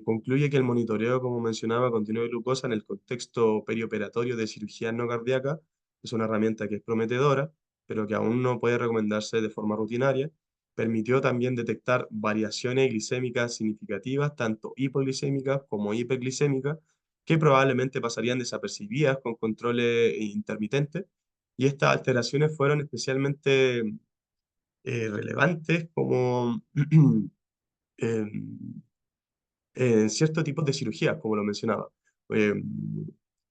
concluye que el monitoreo, como mencionaba, continuo de glucosa en el contexto perioperatorio de cirugía no cardíaca es una herramienta que es prometedora, pero que aún no puede recomendarse de forma rutinaria. Permitió también detectar variaciones glicémicas significativas, tanto hipoglicémicas como hiperglicémicas, que probablemente pasarían desapercibidas con controles intermitentes. Y estas alteraciones fueron especialmente relevantes como en, en ciertos tipos de cirugías, como lo mencionaba, eh,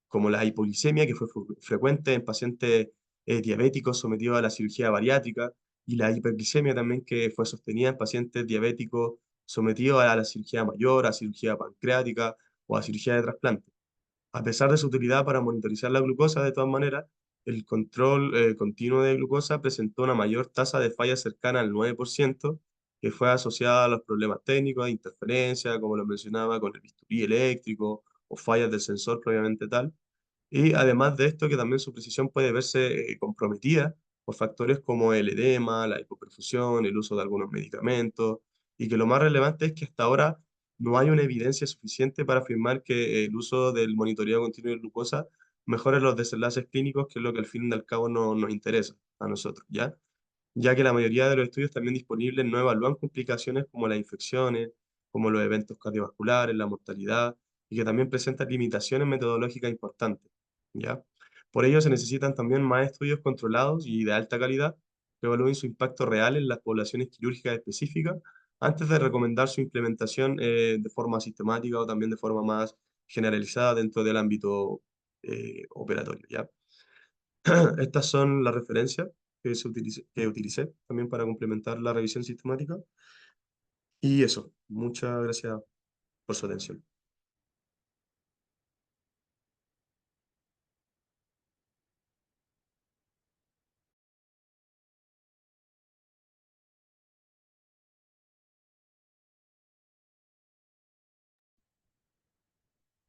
como la hipoglicemia, que fue frecuente en pacientes diabéticos sometidos a la cirugía bariátrica, y la hiperglicemia también, que fue sostenida en pacientes diabéticos sometidos a la cirugía mayor, a cirugía pancreática o a cirugía de trasplante. A pesar de su utilidad para monitorizar la glucosa, de todas maneras, el control continuo de glucosa presentó una mayor tasa de falla cercana al 9%, que fue asociada a los problemas técnicos de interferencia, como lo mencionaba, con el bisturí eléctrico o fallas del sensor propiamente tal. Y además de esto, que también su precisión puede verse comprometida por factores como el edema, la hipoperfusión, el uso de algunos medicamentos, y que lo más relevante es que hasta ahora no hay una evidencia suficiente para afirmar que el uso del monitoreo continuo de glucosa mejore los desenlaces clínicos, que es lo que al fin y al cabo no, nos interesa a nosotros, ¿ya? Ya que la mayoría de los estudios también disponibles no evalúan complicaciones como las infecciones, como los eventos cardiovasculares, la mortalidad, y que también presentan limitaciones metodológicas importantes, ¿ya? Por ello se necesitan también más estudios controlados y de alta calidad que evalúen su impacto real en las poblaciones quirúrgicas específicas antes de recomendar su implementación de forma sistemática o también de forma más generalizada dentro del ámbito operatorio, ¿ya? Estas son las referencias que utilicé también para complementar la revisión sistemática. Y eso, muchas gracias por su atención.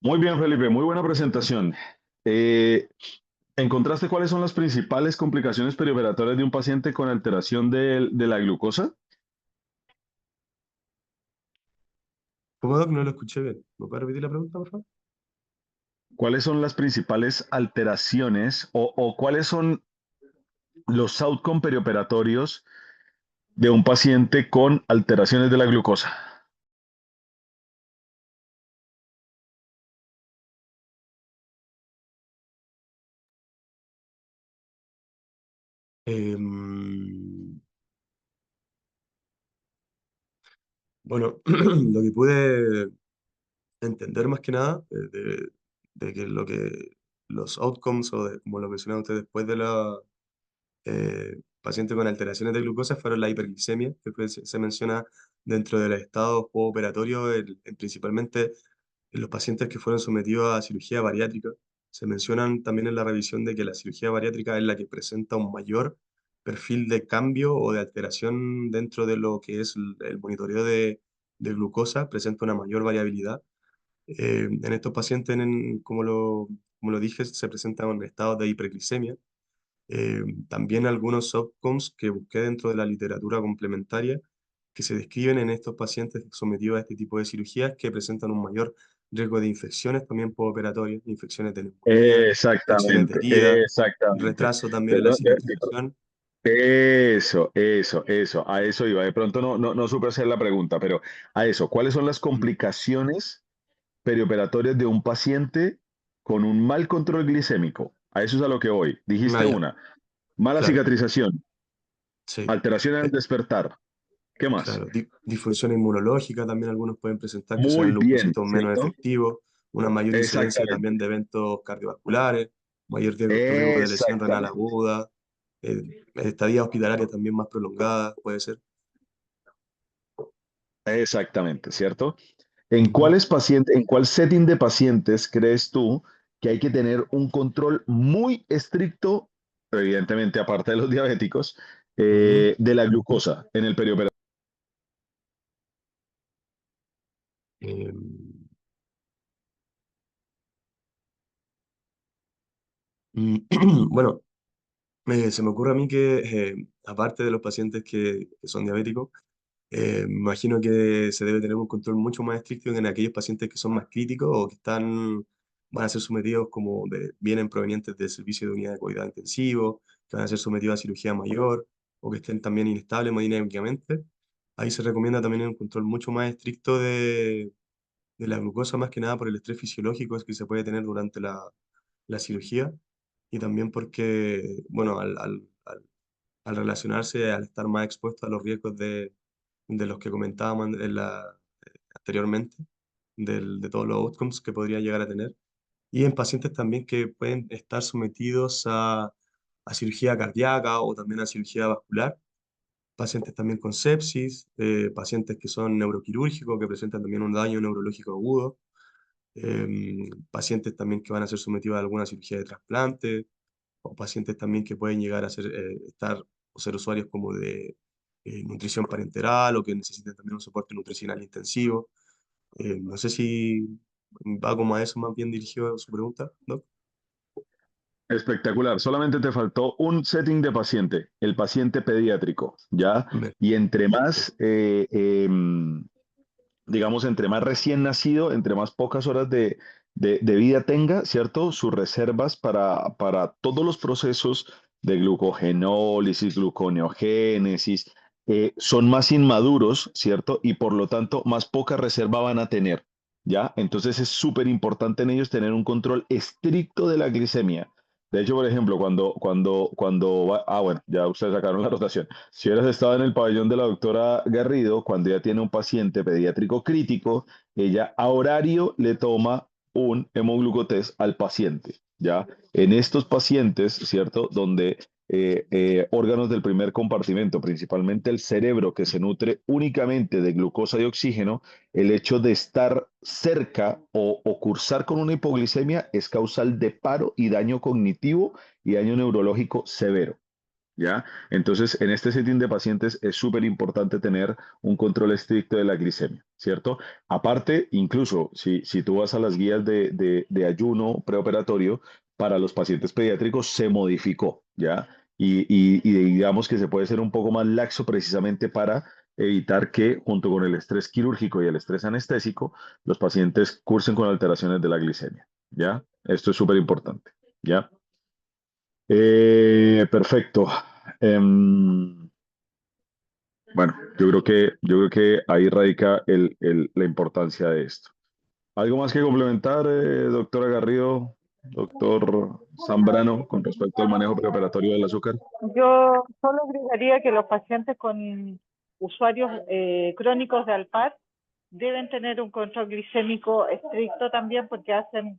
Muy bien, Felipe, muy buena presentación. ¿Encontraste cuáles son las principales complicaciones perioperatorias de un paciente con alteración de la glucosa? ¿Cómo, Doc? No lo escuché bien. ¿Me puede repetir la pregunta, por favor? ¿Cuáles son las principales alteraciones o cuáles son los outcomes perioperatorios de un paciente con alteraciones de la glucosa? Em, bueno, lo que pude entender más que nada de que los outcomes o de, como lo mencionaba usted después de la paciente con alteraciones de glucosa fueron la hiperglicemia, que se menciona dentro del estado postoperatorio, principalmente en los pacientes que fueron sometidos a cirugía bariátrica. Se mencionan también en la revisión de que la cirugía bariátrica es la que presenta un mayor perfil de cambio o de alteración dentro de lo que es el monitoreo de glucosa, presenta una mayor variabilidad. En estos pacientes, como lo dije, se presentan estados de hiperglicemia. También algunos outcomes que busqué dentro de la literatura complementaria que se describen en estos pacientes sometidos a este tipo de cirugías que presentan un mayor riesgo de infecciones también postoperatorias, infecciones de neumonía, infecciones de Exactamente, herida, exactamente. retraso también en la Perdón, cicatrización. eso, a eso iba. De pronto no supe hacer la pregunta, pero a eso, ¿cuáles son las Mm, complicaciones perioperatorias de un paciente con un mal control glicémico? A eso es a lo que voy. ah, Dijiste ya, una, mala claro, cicatrización, sí. alteraciones al Eh, despertar. ¿Qué más? Claro, disfunción inmunológica también algunos pueden presentar, que son Muy los bien, leucocitos menos ¿cierto? efectivos, una mayor incidencia Exactamente, también de eventos cardiovasculares, mayor riesgo de lesión renal exactamente, aguda, estadía hospitalaria también más prolongada, puede ser. exactamente, ¿cierto? ¿En Ujú, cuáles pacientes, en cuál setting de pacientes crees tú que hay que tener un control muy estricto, evidentemente aparte de los diabéticos, ujú. de la glucosa en el perioperatorio? Em, bueno, se me ocurre a mí que aparte de los pacientes que son diabéticos, me imagino que se debe tener un control mucho más estricto en aquellos pacientes que son más críticos o que van a ser sometidos vienen provenientes del servicio de unidad de cuidado intensivo, que van a ser sometidos a cirugía mayor o que estén también inestables hemodinámicamente. Ahí se recomienda también un control mucho más estricto de la glucosa, más que nada por el estrés fisiológico que se puede tener durante la cirugía y también porque, bueno, al relacionarse, al estar más expuesto a los riesgos de los que comentábamos anteriormente, de todos los outcomes que podría llegar a tener, y en pacientes también que pueden estar sometidos a cirugía cardíaca o también a cirugía vascular, pacientes también con sepsis, pacientes que son neuroquirúrgicos, que presentan también un daño neurológico agudo, pacientes también que van a ser sometidos a alguna cirugía de trasplante, o pacientes también que pueden llegar a estar o ser usuarios como de nutrición parenteral o que necesiten también un soporte nutricional intensivo. No sé si va como a eso más bien dirigido su pregunta, ¿no? Espectacular. Solamente te faltó un setting de paciente, el paciente pediátrico, ¿ya? Bien, Y entre sí. más, digamos, entre más recién nacido, entre más pocas horas de vida tenga, ¿cierto? Sus reservas para todos los procesos de glucogenólisis, gluconeogénesis, son más inmaduros, ¿cierto? Y por lo tanto, más poca reserva van a tener, ¿ya? Entonces es súper importante en ellos tener un control estricto de la glicemia. De hecho, por ejemplo, bueno, ya ustedes sacaron la rotación. Si hubieras estado en el pabellón de la doctora Garrido, cuando ella tiene un paciente pediátrico crítico, ella a horario le toma un hemoglucotest al paciente, ¿ya? En estos pacientes, ¿cierto? Donde órganos del primer compartimento, principalmente el cerebro, que se nutre únicamente de glucosa y oxígeno, el hecho de estar cerca o cursar con una hipoglicemia es causal de paro y daño cognitivo y daño neurológico severo. ¿Ya? Entonces, en este setting de pacientes es súper importante tener un control estricto de la glicemia. ¿cierto? Aparte, incluso si tú vas a las guías de ayuno preoperatorio, para los pacientes pediátricos se modificó, ¿ya? Y digamos que se puede ser un poco más laxo precisamente para evitar que, junto con el estrés quirúrgico y el estrés anestésico, los pacientes cursen con alteraciones de la glicemia, ¿ya? Esto es súper importante, ¿ya? Perfecto. Em, bueno, yo creo que ahí radica la importancia de esto. ¿Algo más que complementar, doctora Garrido, doctor Zambrano, con respecto al manejo preoperatorio del azúcar? Yo solo agregaría que los pacientes con usuarios crónicos de Alpar deben tener un control glicémico estricto también porque hacen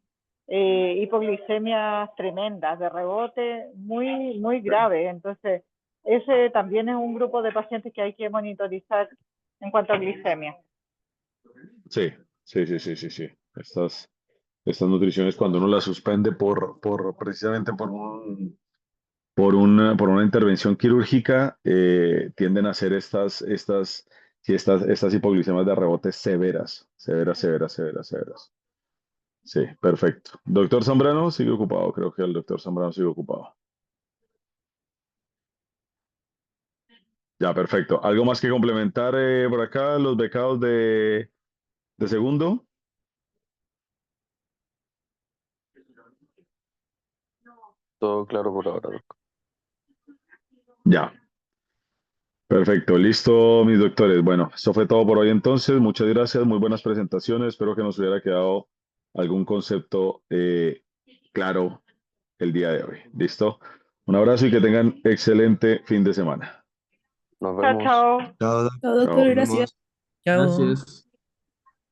hipoglicemias tremendas de rebote muy, muy grave. Entonces, ese también es un grupo de pacientes que hay que monitorizar en cuanto a glicemia. Sí, sí. Estas nutriciones, cuando uno las suspende precisamente por una intervención quirúrgica, tienden a hacer sí, estas hipoglicemias de rebote severas, severas, severas, severas, severas. Sí, perfecto. Doctor Zambrano sigue ocupado, creo que el doctor Zambrano sigue ocupado. Ya, perfecto. ¿Algo más que complementar por acá, los becados de segundo? Todo claro por ahora, Doc. Ya, perfecto. Listo, mis doctores. Bueno, eso fue todo por hoy entonces. Muchas gracias, muy buenas presentaciones. Espero que nos hubiera quedado algún concepto claro el día de hoy. ¿Listo? Un abrazo y que tengan excelente fin de semana. Nos Chao, vemos. chao. Chao, Chao, Chao. doctor, nos gracias. vemos. Chao. Gracias.